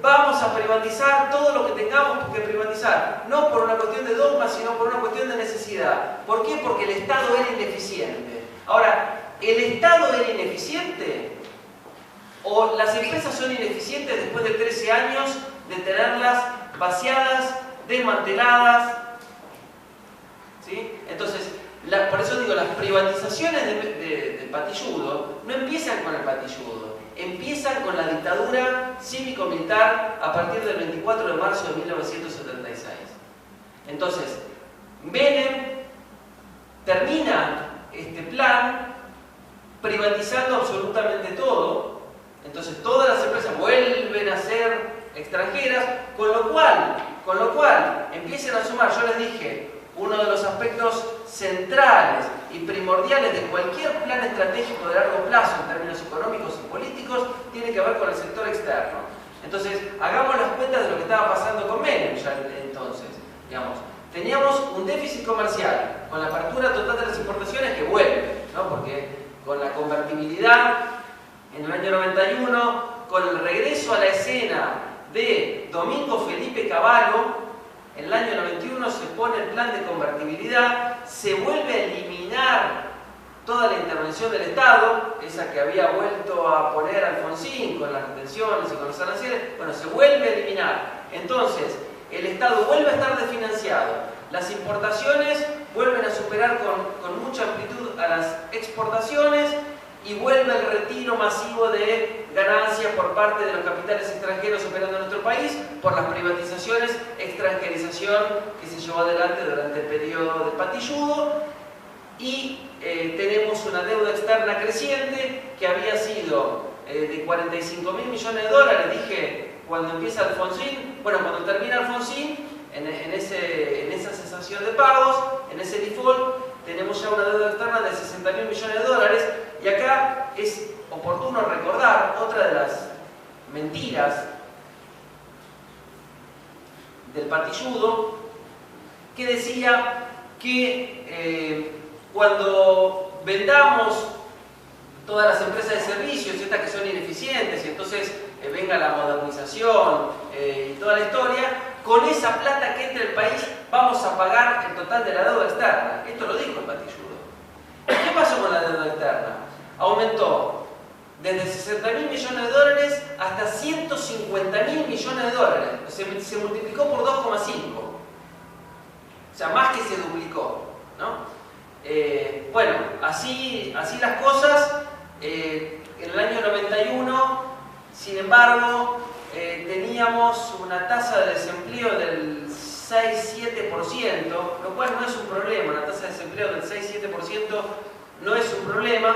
vamos a privatizar todo lo que tengamos que privatizar, no por una cuestión de dogma, sino por una cuestión de necesidad. ¿Por qué? Porque el Estado era ineficiente. Ahora, ¿el Estado era ineficiente? ¿O las empresas son ineficientes después de 13 años de tenerlas vaciadas, desmanteladas? ¿Sí? Entonces, por eso digo, las privatizaciones del Patilludo no empiezan con el Patilludo, empiezan con la dictadura cívico-militar a partir del 24 de marzo de 1976. Entonces, Menem termina este plan privatizando absolutamente todo. Entonces todas las empresas vuelven a ser extranjeras, con lo cual empiecen a sumar. Yo les dije, uno de los aspectos centrales y primordiales de cualquier plan estratégico de largo plazo en términos económicos y políticos tiene que ver con el sector externo. Entonces, hagamos las cuentas de lo que estaba pasando con Menem ya entonces. Digamos, teníamos un déficit comercial con la apertura total de las importaciones que vuelve, ¿no? Porque con la convertibilidad en el año 91, con el regreso a la escena de Domingo Felipe Cavallo, en el año 91 se pone el plan de convertibilidad, se vuelve a eliminar toda la intervención del Estado, esa que había vuelto a poner Alfonsín con las retenciones y con los aranceles, bueno, se vuelve a eliminar. Entonces, el Estado vuelve a estar desfinanciado, las importaciones vuelven a superar con mucha amplitud a las exportaciones y vuelve el retiro masivo de ganancias por parte de los capitales extranjeros operando en nuestro país por las privatizaciones, extranjerización que se llevó adelante durante el periodo de Patilludo, y tenemos una deuda externa creciente que había sido de 45.000 millones de dólares, dije, cuando empieza Alfonsín, bueno, cuando termina Alfonsín, en esa cesación de pagos, en ese default, tenemos ya una deuda externa de 60.000 millones de dólares, y acá es oportuno recordar otra de las mentiras del Patilludo, que decía que cuando vendamos todas las empresas de servicios, estas que son ineficientes, y entonces venga la modernización y toda la historia, con esa plata que entra el país vamos a pagar el total de la deuda externa. Esto lo dijo el Patilludo. ¿Qué pasó con la deuda externa? Aumentó desde 60.000 millones de dólares hasta 150.000 millones de dólares. Se multiplicó por 2,5. O sea, más que se duplicó, ¿no? Bueno, así las cosas. En el año 91, sin embargo, teníamos una tasa de desempleo del 6-7%, lo cual no es un problema. Una tasa de desempleo del 6-7% no es un problema.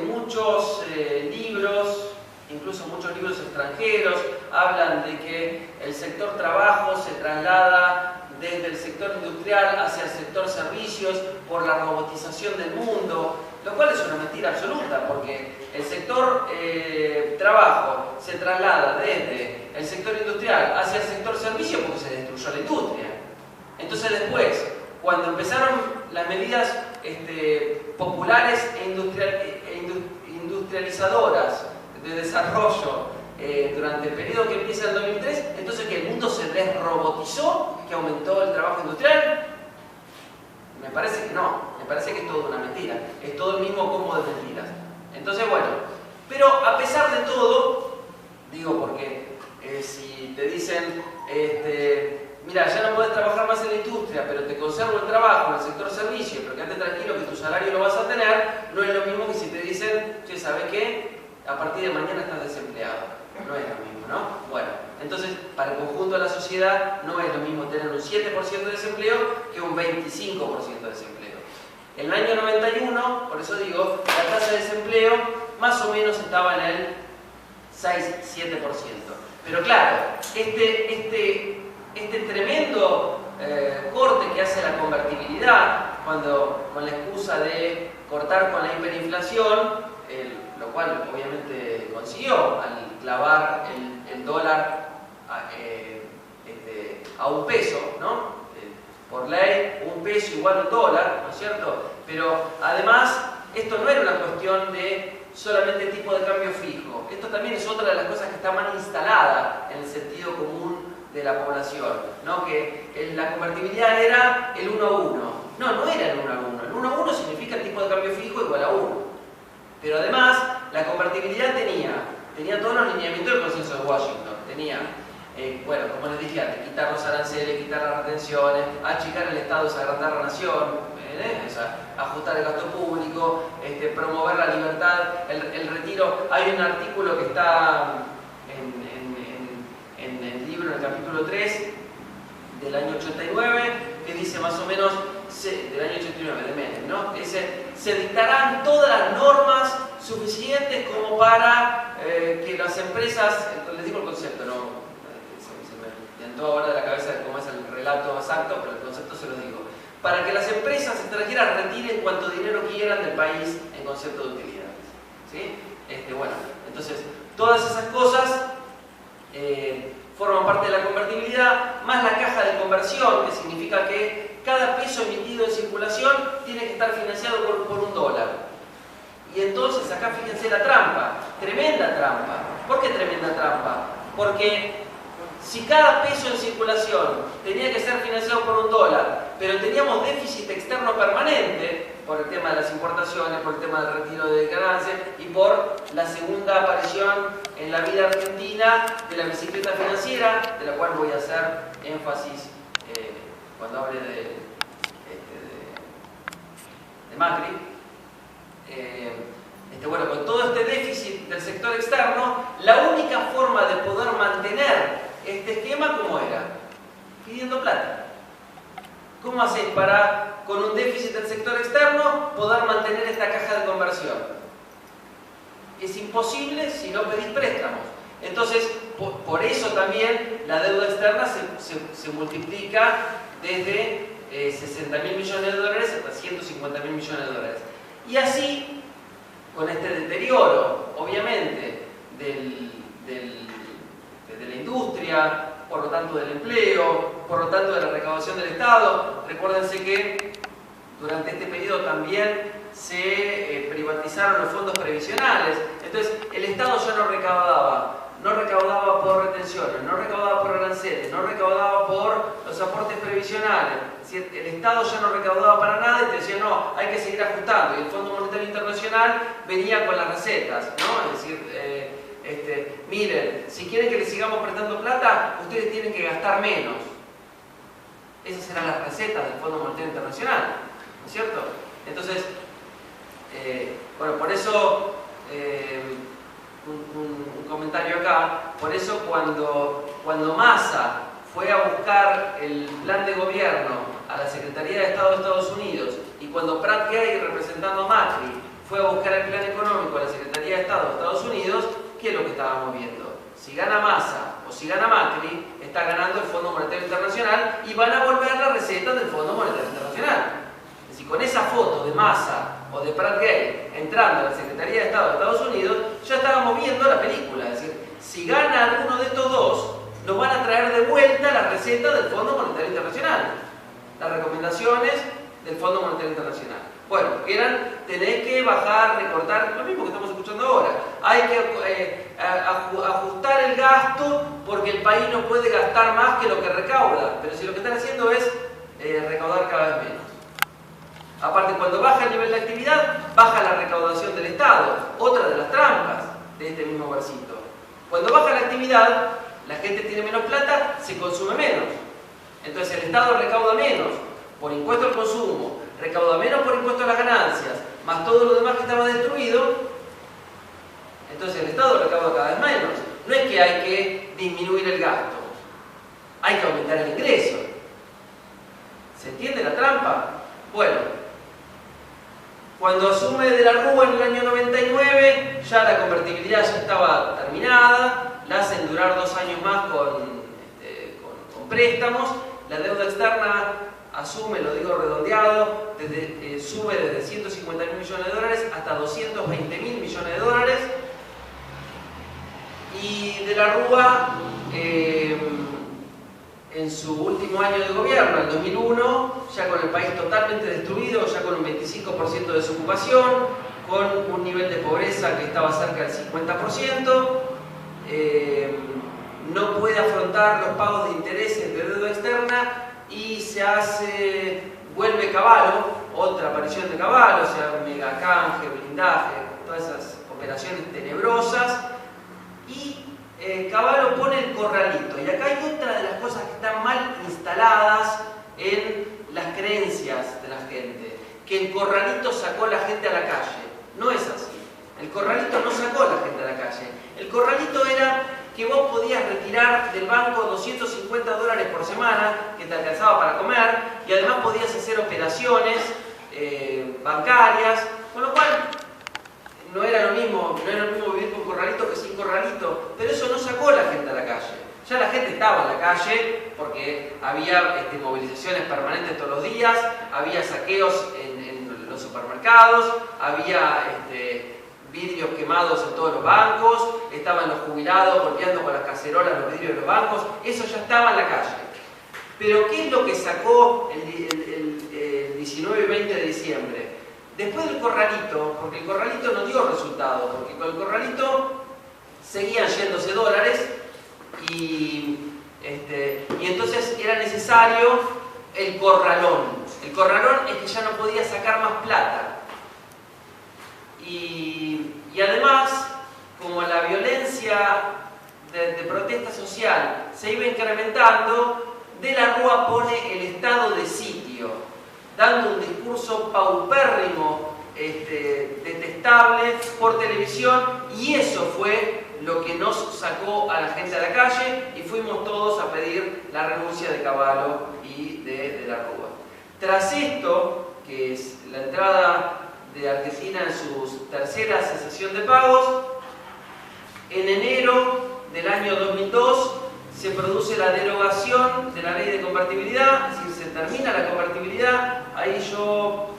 Muchos libros, incluso muchos libros extranjeros, hablan de que el sector trabajo se traslada desde el sector industrial hacia el sector servicios por la robotización del mundo, lo cual es una mentira absoluta, porque el sector trabajo se traslada desde el sector industrial hacia el sector servicio porque se destruyó la industria. Entonces después, cuando empezaron las medidas populares e industrializadoras de desarrollo durante el periodo que empieza en 2003, entonces que el mundo se desrobotizó, que aumentó el trabajo industrial. Me parece que no, me parece que es todo una mentira, es todo el mismo combo de mentiras. Entonces, bueno, pero a pesar de todo, digo, porque si te dicen, mira, ya no podés trabajar más en la industria, pero te conservo el trabajo en el sector servicio, pero quédate tranquilo que tu salario lo vas a tener, no es lo mismo que si te dicen, che, ¿sabes qué? A partir de mañana estás desempleado. No es lo mismo, ¿no? Bueno, entonces, para el conjunto de la sociedad, no es lo mismo tener un 7% de desempleo que un 25% de desempleo. En el año 91, por eso digo, la tasa de desempleo más o menos estaba en el 6-7%. Pero claro, este tremendo corte que hace la convertibilidad, cuando con la excusa de cortar con la hiperinflación, lo cual obviamente consiguió al clavar el dólar a un peso, ¿no? Por ley, un peso igual a un dólar, ¿no es cierto? Pero además, esto no era una cuestión de solamente tipo de cambio fijo. Esto también es otra de las cosas que está mal instalada en el sentido común de la población, ¿no? Que la convertibilidad era el 1 a 1. No era el 1 a 1. El 1 a 1 significa el tipo de cambio fijo igual a 1. Pero además, la convertibilidad tenía todos los lineamientos del consenso de Washington. Tenía, bueno, como les dije antes, quitar los aranceles, quitar las retenciones, achicar el Estado, desagrandar la nación, o sea, ajustar el gasto público, promover la libertad, el retiro. Hay un artículo que está en el libro, en el capítulo 3 del año 89, que dice más o menos del año 89, de Menem, ¿no? Dice, se dictarán todas las normas suficientes como para que las empresas, les digo el concepto, no se me entró ahora de la cabeza de cómo es el relato exacto, pero el concepto se lo digo, para que las empresas extranjeras retiren cuanto dinero quieran del país en concepto de utilidades, ¿sí? Bueno, entonces, todas esas cosas forman parte de la convertibilidad, más la caja de conversión, que significa que cada peso emitido en circulación tiene que estar financiado por $1. Y entonces acá fíjense la trampa, tremenda trampa. ¿Por qué tremenda trampa? Porque si cada peso en circulación tenía que ser financiado por $1, pero teníamos déficit externo permanente por el tema de las importaciones, por el tema del retiro de ganancias y por la segunda aparición en la vida argentina de la bicicleta financiera, de la cual voy a hacer énfasis cuando hable de Macri. Bueno, con todo este déficit del sector externo, la única forma de poder mantener este esquema, ¿cómo era? Pidiendo plata. ¿Cómo haces para, con un déficit del sector externo, poder mantener esta caja de conversión? Es imposible si no pedís préstamos. Entonces, por eso también la deuda externa se multiplica desde 60.000 millones de dólares hasta 150.000 millones de dólares. Y así, con este deterioro, obviamente, de la industria, por lo tanto del empleo, por lo tanto de la recaudación del Estado. Recuérdense que durante este periodo también se privatizaron los fondos previsionales. Entonces el Estado ya no recaudaba por retenciones, no recaudaba por aranceles, no recaudaba por los aportes previsionales. Es decir, el Estado ya no recaudaba para nada y te decía, no, hay que seguir ajustando. Y el Fondo Monetario Internacional venía con las recetas, ¿no? Es decir, miren, si quieren que les sigamos prestando plata, ustedes tienen que gastar menos. Esas eran las recetas del Fondo Monetario Internacional, ¿no es cierto? Entonces, bueno, por eso, un comentario acá, por eso cuando Massa fue a buscar el plan de gobierno a la Secretaría de Estado de Estados Unidos y cuando Pratt Gay, representando a Macri, fue a buscar el plan económico a la Secretaría de Estado de Estados Unidos, ¿qué es lo que estábamos viendo? Si gana Massa o si gana Macri, está ganando el Fondo Monetario Internacional y van a volver la receta del Fondo Monetario Internacional. Es decir, con esa foto de Massa o de Pratt Gay entrando a la Secretaría de Estado de Estados Unidos, ya estábamos viendo la película. Es decir, si gana alguno de estos dos, nos van a traer de vuelta la receta del Fondo Monetario Internacional, las recomendaciones del Fondo Monetario Internacional. Bueno, eran, tenés que bajar, recortar, lo mismo que estamos escuchando ahora. Hay que ajustar el gasto porque el país no puede gastar más que lo que recauda. Pero si lo que están haciendo es recaudar cada vez menos. Aparte, cuando baja el nivel de actividad, baja la recaudación del Estado. Otra de las trampas de este mismo versito. Cuando baja la actividad, la gente tiene menos plata, se consume menos. Entonces el Estado recauda menos por impuesto al consumo, recauda menos por impuesto a las ganancias, más todo lo demás que estaba destruido. Entonces el Estado recauda cada vez menos. No es que hay que disminuir el gasto, hay que aumentar el ingreso. ¿Se entiende la trampa? Bueno, cuando asume de la Rúa en el año 99, ya la convertibilidad ya estaba terminada, la hacen durar 2 años más con préstamos, la deuda externa asume, lo digo redondeado, sube desde 150.000 millones de dólares hasta 220.000 millones de dólares. Y de la Rúa, en su último año de gobierno, en 2001, ya con el país totalmente destruido, ya con un 25% de desocupación, con un nivel de pobreza que estaba cerca del 50%, no puede afrontar los pagos de intereses de deuda externa y vuelve Cavallo, otra aparición de Cavallo, o sea, megacanje, blindaje, todas esas operaciones tenebrosas, y Cavallo pone el corralito. Y acá hay otra de las cosas que están mal instaladas en las creencias de la gente, que el corralito sacó a la gente a la calle. No es así. El corralito no sacó a la gente a la calle. El corralito era que vos podías retirar del banco 250 dólares por semana, que te alcanzaba para comer, y además podías hacer operaciones bancarias, con lo cual no era lo mismo vivir con corralito que sin corralito, pero eso no sacó a la gente a la calle. Ya la gente estaba en la calle porque había movilizaciones permanentes todos los días, había saqueos en los supermercados, había vidrios quemados en todos los bancos, estaban los jubilados golpeando con las cacerolas los vidrios de los bancos, eso ya estaba en la calle. Pero ¿qué es lo que sacó el 19 y 20 de diciembre? Después del corralito, porque el corralito no dio resultado, porque con el corralito seguían yéndose dólares y entonces era necesario el corralón. El corralón es que ya no podía sacar más plata. Y además, como la violencia de protesta social se iba incrementando, De la Rúa pone el estado de sitio, dando un discurso paupérrimo, detestable por televisión, y eso fue lo que nos sacó a la gente a la calle y fuimos todos a pedir la renuncia de Cavallo y de la Rúa. Tras esto, que es la entrada de Argentina en su tercera cesación de pagos, en enero del año 2002 se produce la derogación de la ley de convertibilidad, es decir, se termina la convertibilidad. Ahí yo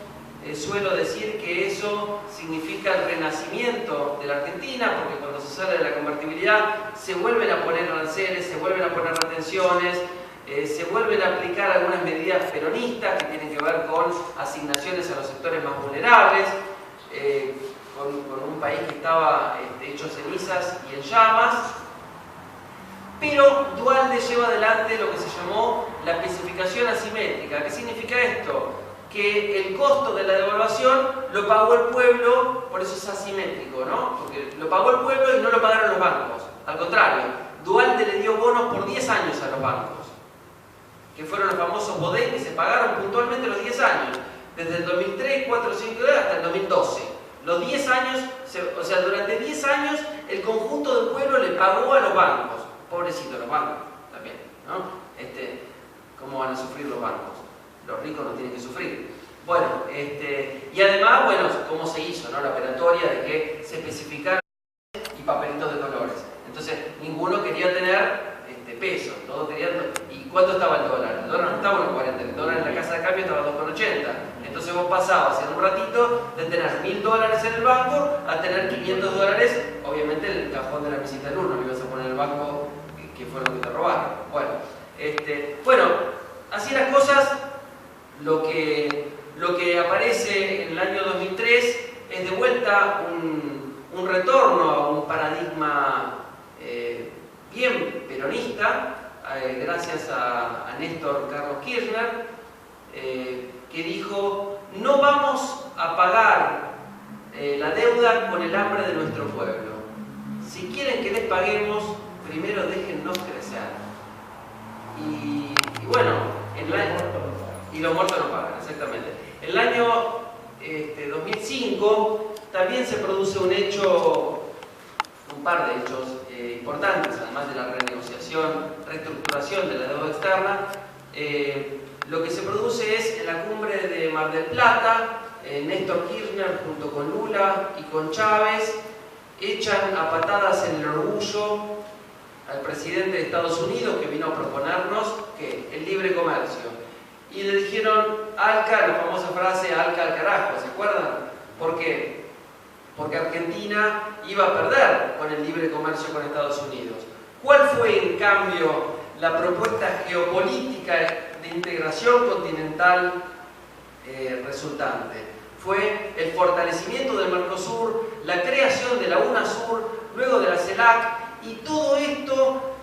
suelo decir que eso significa el renacimiento de la Argentina, porque cuando se sale de la convertibilidad se vuelven a poner aranceles, se vuelven a poner retenciones, se vuelven a aplicar algunas medidas peronistas que tienen que ver con asignaciones a los sectores más vulnerables, con un país que estaba hecho cenizas y en llamas. Pero Duhalde lleva adelante lo que se llamó la especificación asimétrica. ¿Qué significa esto? Que el costo de la devaluación lo pagó el pueblo, por eso es asimétrico, ¿no? Porque lo pagó el pueblo y no lo pagaron los bancos. Al contrario, Duhalde le dio bonos por 10 años a los bancos, que fueron los famosos BODEC, que se pagaron puntualmente los 10 años, desde el 2003, 4, 5 hasta el 2012. Los 10 años, o sea, durante 10 años el conjunto del pueblo le pagó a los bancos. Pobrecitos los bancos también, ¿no? ¿Cómo van a sufrir los bancos? Los ricos no tienen que sufrir. Bueno, y además, bueno, ¿cómo se hizo, no? La operatoria de que se especificaron y papelitos de colores. Entonces, ninguno quería tener pesos, todos querían. ¿Y cuánto estaba el dólar? El dólar no estaba en 1,40, el dólar en la casa de cambio estaba 2,80. Entonces vos pasabas en un ratito de tener $1000 en el banco a tener $500, obviamente en el cajón de la visita del uno, lo ibas a poner en el banco que fue lo que te robaron. Bueno, así las cosas, lo que aparece en el año 2003 es de vuelta un retorno a un paradigma bien peronista, gracias a Néstor Carlos Kirchner, que dijo: no vamos a pagar la deuda con el hambre de nuestro pueblo. Si quieren que les paguemos, primero déjennos crecer. Y bueno, y los muertos no pagan, exactamente. En el año 2005 también se produce un par de hechos importantes, además de la renegociación, reestructuración de la deuda externa. Lo que se produce es en la cumbre de Mar del Plata, Néstor Kirchner junto con Lula y con Chávez echan a patadas en el orgullo al presidente de Estados Unidos, que vino a proponernos el libre comercio. Y le dijeron: ALCA, la famosa frase ALCA al carajo, ¿se acuerdan? ¿Por qué? Porque Argentina iba a perder con el libre comercio con Estados Unidos. ¿Cuál fue, en cambio, la propuesta geopolítica de integración continental resultante? Fue el fortalecimiento del Mercosur, la creación de la UNASUR, luego de la CELAC, y todo esto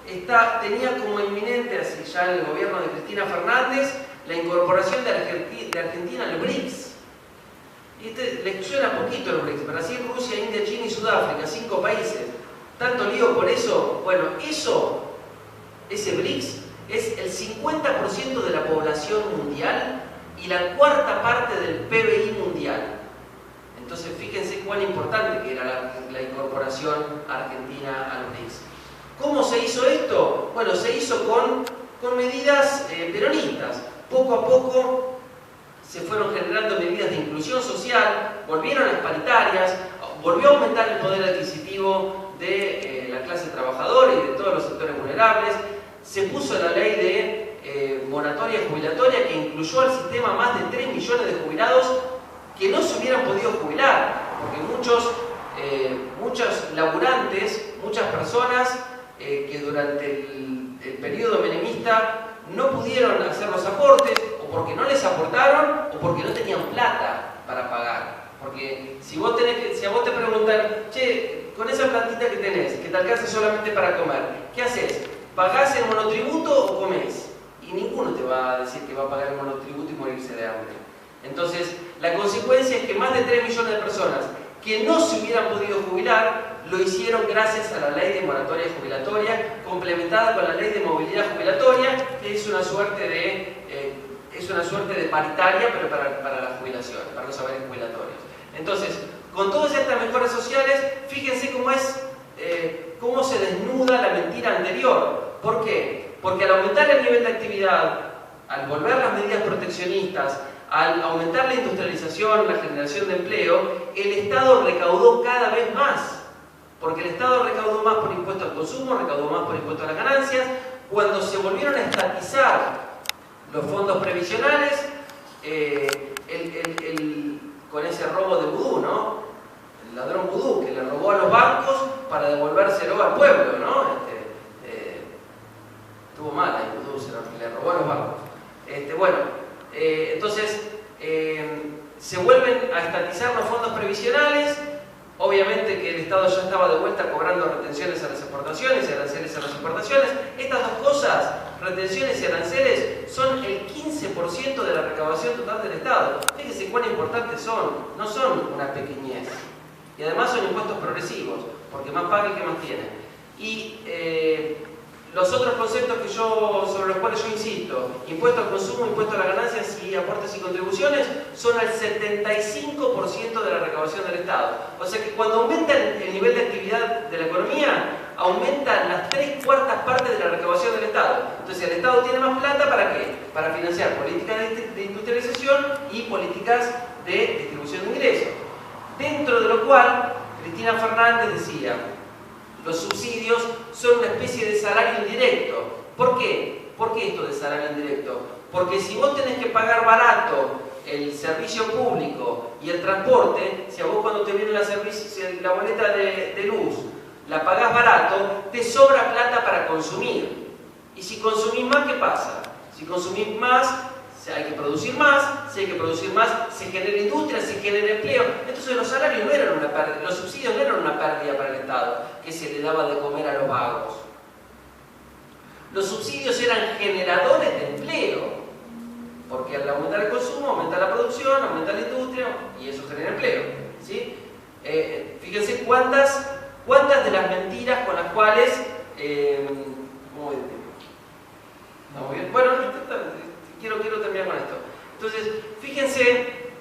tenía como inminente, así ya en el gobierno de Cristina Fernández, la incorporación de Argentina al BRICS. Y les suena poquito el BRICS: Brasil, Rusia, India, China y Sudáfrica, 5 países. ¿Tanto lío por eso? Bueno, ese BRICS es el 50% de la población mundial y la 4ª parte del PBI mundial. Entonces fíjense cuán importante que era la incorporación argentina al BRICS. ¿Cómo se hizo esto? Bueno, se hizo con medidas peronistas. Poco a poco se fueron generando medidas de inclusión social, volvieron las paritarias, volvió a aumentar el poder adquisitivo de la clase trabajadora y de todos los sectores vulnerables. Se puso la ley de moratoria jubilatoria que incluyó al sistema más de 3 millones de jubilados que no se hubieran podido jubilar, porque muchos laburantes, muchas personas que durante el periodo menemista no pudieron hacer los aportes, o porque no les aportaron, o porque no tenían plata para pagar. Porque si a vos te preguntan, che, con esa platita que tenés, que te alcanza solamente para comer, ¿qué haces? ¿Pagás el monotributo o comés? Y ninguno te va a decir que va a pagar el monotributo y morirse de hambre. Entonces, la consecuencia es que más de 3 millones de personas que no se hubieran podido jubilar, lo hicieron gracias a la ley de moratoria jubilatoria, complementada con la ley de movilidad jubilatoria, que es una suerte de paritaria, pero para las jubilaciones, para los saberes jubilatorios. Entonces, con todas estas mejoras sociales, fíjense cómo se desnuda la mentira anterior. ¿Por qué? Porque al aumentar el nivel de actividad, al volver las medidas proteccionistas, al aumentar la industrialización, la generación de empleo, el Estado recaudó cada vez más. Porque el Estado recaudó más por impuesto al consumo, recaudó más por impuesto a las ganancias. Cuando se volvieron a estatizar los fondos previsionales, con ese robo de vudú, ¿no? El ladrón vudú que le robó a los bancos para devolvérselo al pueblo, ¿no? Estuvo mal ahí vudú, le robó a los bancos. Entonces se vuelven a estatizar los fondos previsionales. Obviamente que el Estado ya estaba de vuelta cobrando retenciones a las exportaciones y aranceles a las importaciones. Estas dos cosas, retenciones y aranceles, son el 15% de la recaudación total del Estado. Fíjense cuán importantes son, no son una pequeñez. Y además son impuestos progresivos, porque más paga el que más tiene. Y los otros conceptos sobre los cuales yo insisto, impuesto al consumo, impuesto a las ganancias y aportes y contribuciones, son el 75% de la recaudación del Estado. O sea que cuando aumenta el nivel de actividad de la economía, aumentan las 3/4 partes de la recaudación del Estado. Entonces el Estado tiene más plata ¿para qué? Para financiar políticas de industrialización y políticas de distribución de ingresos. Dentro de lo cual, Cristina Fernández decía, los subsidios son una especie de salario indirecto. ¿Por qué? ¿Por qué esto de salario indirecto? Porque si vos tenés que pagar barato el servicio público y el transporte, si a vos cuando te viene la boleta de luz la pagás barato, te sobra plata para consumir. Y si consumís más, ¿qué pasa? Si consumís más, hay que producir más, si hay que producir más, se genera industria, se genera empleo. Entonces los salarios no eran una pérdida, los subsidios no eran una pérdida para el Estado, que se le daba de comer a los vagos. Los subsidios eran generadores de empleo, porque al aumentar el consumo, aumenta la producción, aumenta la industria, y eso genera empleo. ¿Sí? Fíjense cuántas de las mentiras con las cuales... muy bien. Bueno, quiero terminar con esto. Entonces, fíjense,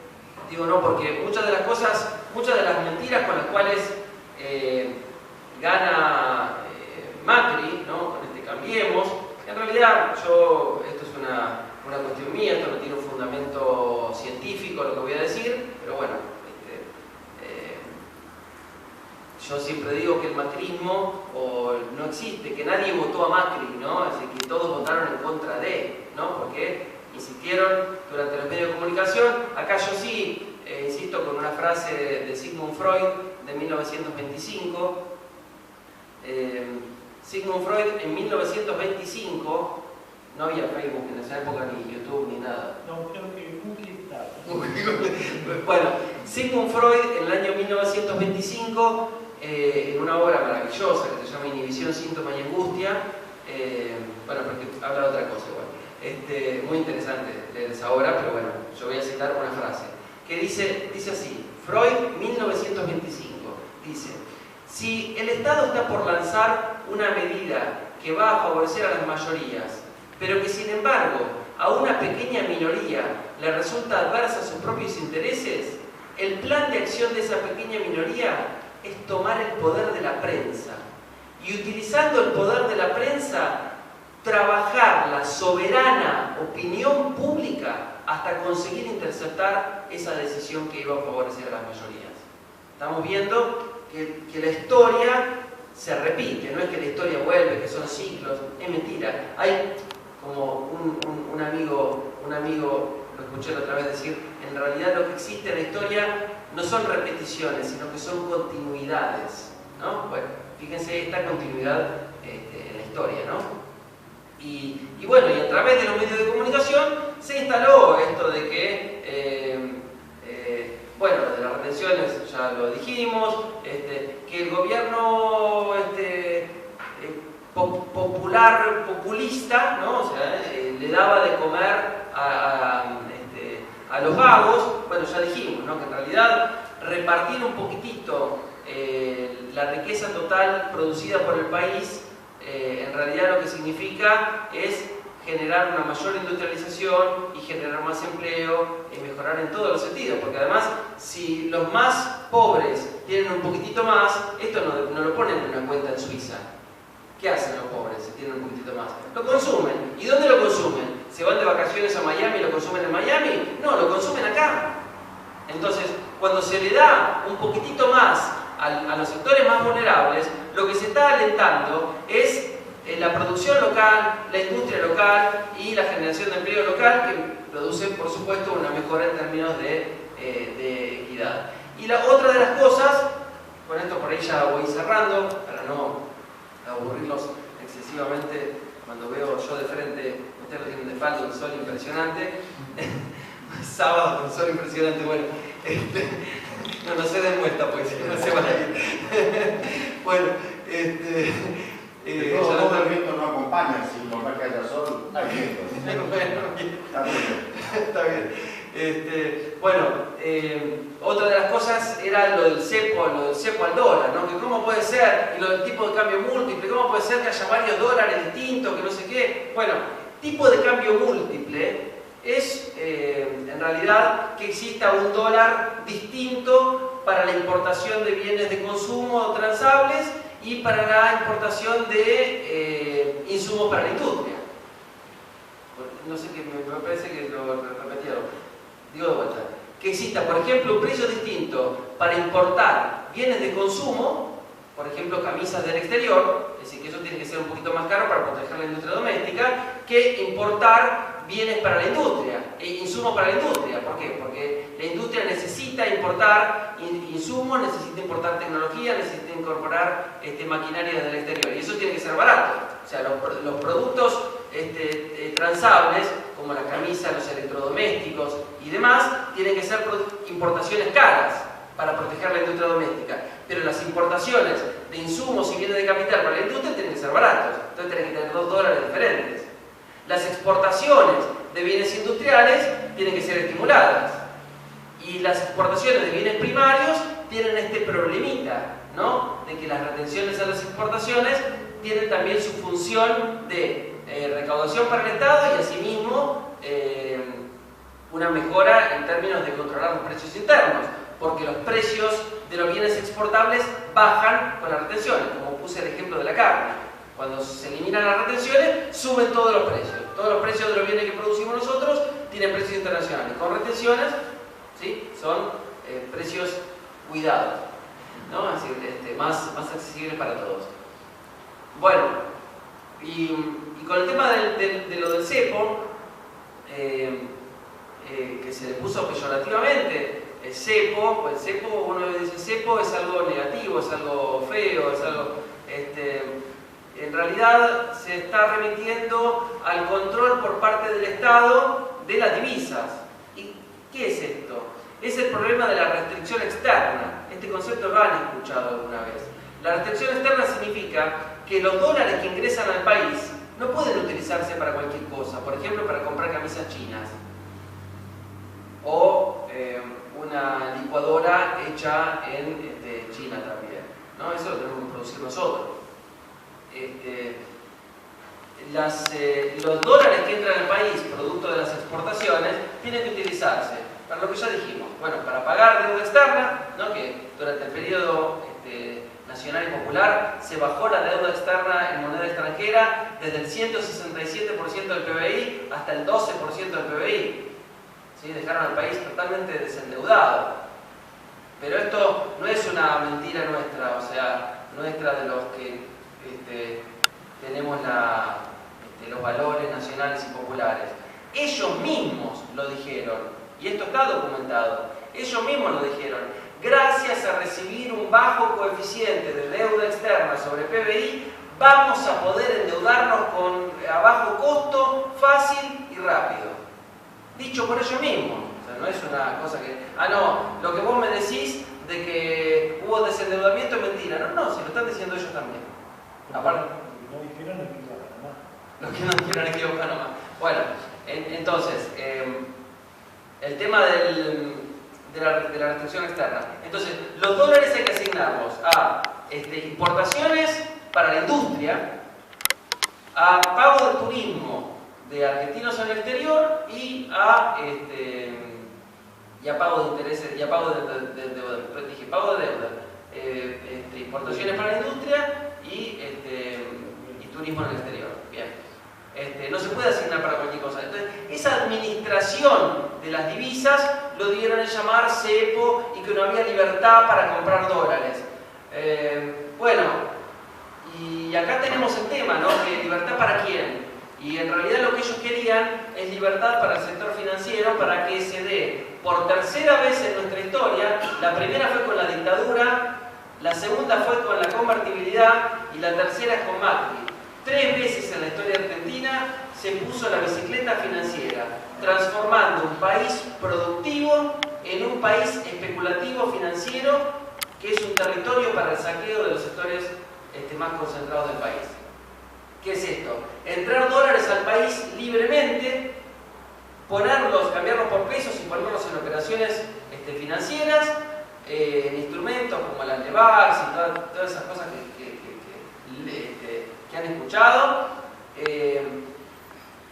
porque muchas de las mentiras con las cuales gana Macri, ¿no? Con este Cambiemos, en realidad esto es una cuestión mía, esto no tiene un fundamento científico lo que voy a decir, pero bueno, yo siempre digo que el macrismo no existe, que nadie votó a Macri, ¿no? Es decir, que todos votaron en contra de, ¿no? Porque insistieron durante los medios de comunicación. Acá yo sí insisto con una frase de Sigmund Freud de 1925. Sigmund Freud en 1925, no había Facebook en esa época, ni YouTube, ni nada. No, creo que Google está. Bueno, Sigmund Freud en el año 1925, en una obra maravillosa que se llama Inhibición, Síntoma y Angustia, porque habla de otra cosa igual. Muy interesante leer esa obra, pero bueno, yo voy a citar una frase que dice así, Freud, 1925, dice: si el Estado está por lanzar una medida que va a favorecer a las mayorías, pero que sin embargo a una pequeña minoría le resulta adversa a sus propios intereses, el plan de acción de esa pequeña minoría es tomar el poder de la prensa y utilizando el poder de la prensa, trabajar la soberana opinión pública hasta conseguir interceptar esa decisión que iba a favorecer a las mayorías. Estamos viendo que la historia se repite, no es que la historia vuelve, que son ciclos, es mentira. Hay como un amigo, lo escuché la otra vez decir, en realidad lo que existe en la historia no son repeticiones, sino que son continuidades, ¿no? Bueno, fíjense esta continuidad en la historia, ¿no? Y bueno, y a través de los medios de comunicación se instaló esto de que, bueno, de las retenciones ya lo dijimos, que el gobierno populista, ¿no? O sea, le daba de comer a los vagos. Bueno, ya dijimos, ¿no? Que en realidad repartir un poquitito la riqueza total producida por el país, en realidad lo que significa es generar una mayor industrialización y generar más empleo y mejorar en todos los sentidos, porque además si los más pobres tienen un poquitito más, esto no lo ponen en una cuenta en Suiza. ¿Qué hacen los pobres si tienen un poquitito más? Lo consumen. ¿Y dónde lo consumen? ¿Se van de vacaciones a Miami y lo consumen en Miami? No, lo consumen acá. Entonces, cuando se le da un poquitito más a los sectores más vulnerables, lo que se está alentando es la producción local, la industria local y la generación de empleo local, que produce, por supuesto, una mejora en términos de equidad. Y la otra de las cosas, con esto por ahí ya voy cerrando, para no aburrirlos excesivamente, cuando veo yo de frente, ustedes lo tienen de falda, un sol impresionante, sábado, un sol impresionante, bueno, no se den vuelta, pues si no se van a ir. Bueno, todo el viento no acompaña, si no es que haya sol, hay viento. Está bien. Bueno, otra de las cosas era lo del cepo al dólar, ¿no? Que cómo puede ser, y lo del tipo de cambio múltiple, cómo puede ser que haya varios dólares distintos, que no sé qué. Bueno, tipo de cambio múltiple es en realidad que exista un dólar distinto para la importación de bienes de consumo transables y para la importación de insumos para la industria. No sé qué, me parece que lo repetieron. Digo de vuelta. Que exista, por ejemplo, un precio distinto para importar bienes de consumo, por ejemplo, camisas del exterior, es decir, que eso tiene que ser un poquito más caro para proteger la industria doméstica, que importar bienes para la industria, insumos para la industria. ¿Por qué? Porque la industria necesita importar insumos, necesita importar tecnología, necesita incorporar maquinaria del exterior, y eso tiene que ser barato. O sea, los productos transables, como las camisas, los electrodomésticos y demás, tienen que ser importaciones caras para proteger la industria doméstica, pero las importaciones de insumos y bienes de capital para la industria tienen que ser baratos, entonces tienen que tener dos dólares diferentes. Las exportaciones de bienes industriales tienen que ser estimuladas, y las exportaciones de bienes primarios tienen este problemita, ¿no? De que las retenciones a las exportaciones tienen también su función de recaudación para el Estado y asimismo una mejora en términos de controlar los precios internos, porque los precios de los bienes exportables bajan con las retenciones, como puse el ejemplo de la carne. Cuando se eliminan las retenciones, suben todos los precios. Todos los precios de los bienes que producimos nosotros tienen precios internacionales. Con retenciones, ¿sí? Son precios cuidados, ¿no? Es decir, más accesibles para todos. Bueno, y con el tema de lo del cepo, que se le puso peyorativamente, el cepo, uno dice cepo es algo negativo, es algo feo, es algo... en realidad se está remitiendo al control por parte del Estado de las divisas. ¿Y qué es esto? Es el problema de la restricción externa. Este concepto lo han escuchado alguna vez. La restricción externa significa que los dólares que ingresan al país no pueden utilizarse para cualquier cosa, por ejemplo, para comprar camisas chinas o una licuadora hecha en China también, ¿no? Eso lo tenemos que producir nosotros. Los dólares que entran al país producto de las exportaciones tienen que utilizarse para lo que ya dijimos, bueno, para pagar deuda externa, ¿no? Que durante el periodo nacional y popular, se bajó la deuda externa en moneda extranjera desde el 167% del PBI hasta el 12% del PBI. ¿Sí? Dejaron al país totalmente desendeudado. Pero esto no es una mentira nuestra, o sea, nuestra de los que tenemos los valores nacionales y populares. Ellos mismos lo dijeron, y esto está documentado. Ellos mismos lo dijeron. Gracias a recibir un bajo coeficiente de deuda externa sobre PBI, vamos a poder endeudarnos a bajo costo, fácil y rápido. Dicho por ellos mismos. O sea, no es una cosa que... Ah, no, lo que vos me decís de que hubo desendeudamiento es mentira. No, no, si lo están diciendo ellos también. Aparte, no dijeron lo que iba a ganar. lo que no dijeron es que iba a ganar más. Bueno, entonces, el tema de la restricción externa. Entonces, los dólares hay que asignarlos a importaciones para la industria, a pago de turismo de argentinos en el exterior y a pago de intereses, y a pago de deuda. Dije pago de deuda, importaciones para la industria y turismo en el exterior. Bien. No se puede asignar para cualquier cosa. Entonces, esa administración de las divisas lo dieron a llamar cepo y que no había libertad para comprar dólares. Bueno, y acá tenemos el tema, ¿no? Que libertad para quién. Y en realidad lo que ellos querían es libertad para el sector financiero para que se dé por tercera vez en nuestra historia. La primera fue con la dictadura, la segunda fue con la convertibilidad y la tercera es con Macri. 3 veces en la historia argentina se puso la bicicleta financiera, transformando un país productivo en un país especulativo financiero, que es un territorio para el saqueo de los sectores más concentrados del país. ¿Qué es esto? Entrar dólares al país libremente, cambiarlos por pesos y ponerlos en operaciones financieras, en instrumentos como las LEVAX y todas esas cosas que han escuchado,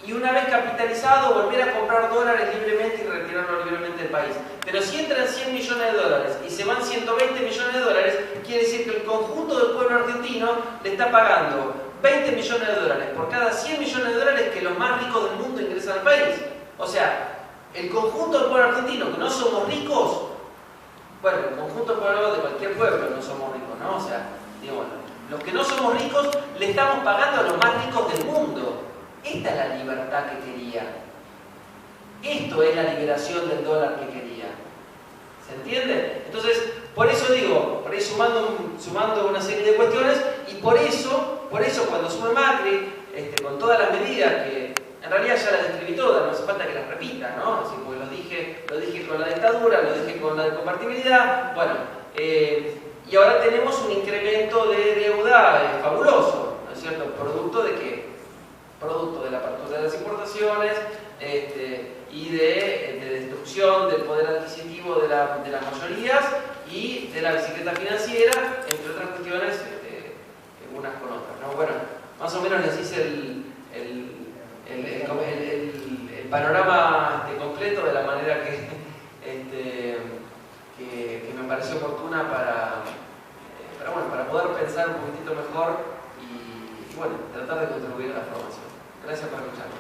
y una vez capitalizado volver a comprar dólares libremente y retirarlos libremente del país. Pero si entran 100 millones de dólares y se van 120 millones de dólares, quiere decir que el conjunto del pueblo argentino le está pagando 20 millones de dólares por cada 100 millones de dólares que los más ricos del mundo ingresan al país. O sea, el conjunto del pueblo argentino, que no somos ricos, bueno, el conjunto del pueblo de cualquier pueblo no somos ricos, ¿no? O sea, digo, los que no somos ricos le estamos pagando a los más ricos del mundo. Esta es la libertad que quería. Esto es la liberación del dólar que quería. ¿Se entiende? Entonces, por eso digo, por ahí sumando una serie de cuestiones, y por eso cuando sube Macri, con todas las medidas que en realidad ya las describí todas, no hace falta que las repita, ¿no? Así, porque lo dije con la dictadura, lo dije con la de convertibilidad, bueno, y ahora tenemos un incremento de deuda fabuloso, ¿no es cierto? ¿Producto de qué? Producto de la apertura de las importaciones y de destrucción del poder adquisitivo de las mayorías y de la bicicleta financiera, entre otras cuestiones, unas con otras, ¿no? Bueno, más o menos les hice el panorama completo de la manera que me pareció oportuna para poder pensar un poquitito mejor y bueno, tratar de contribuir a la formación. Gracias por escucharme.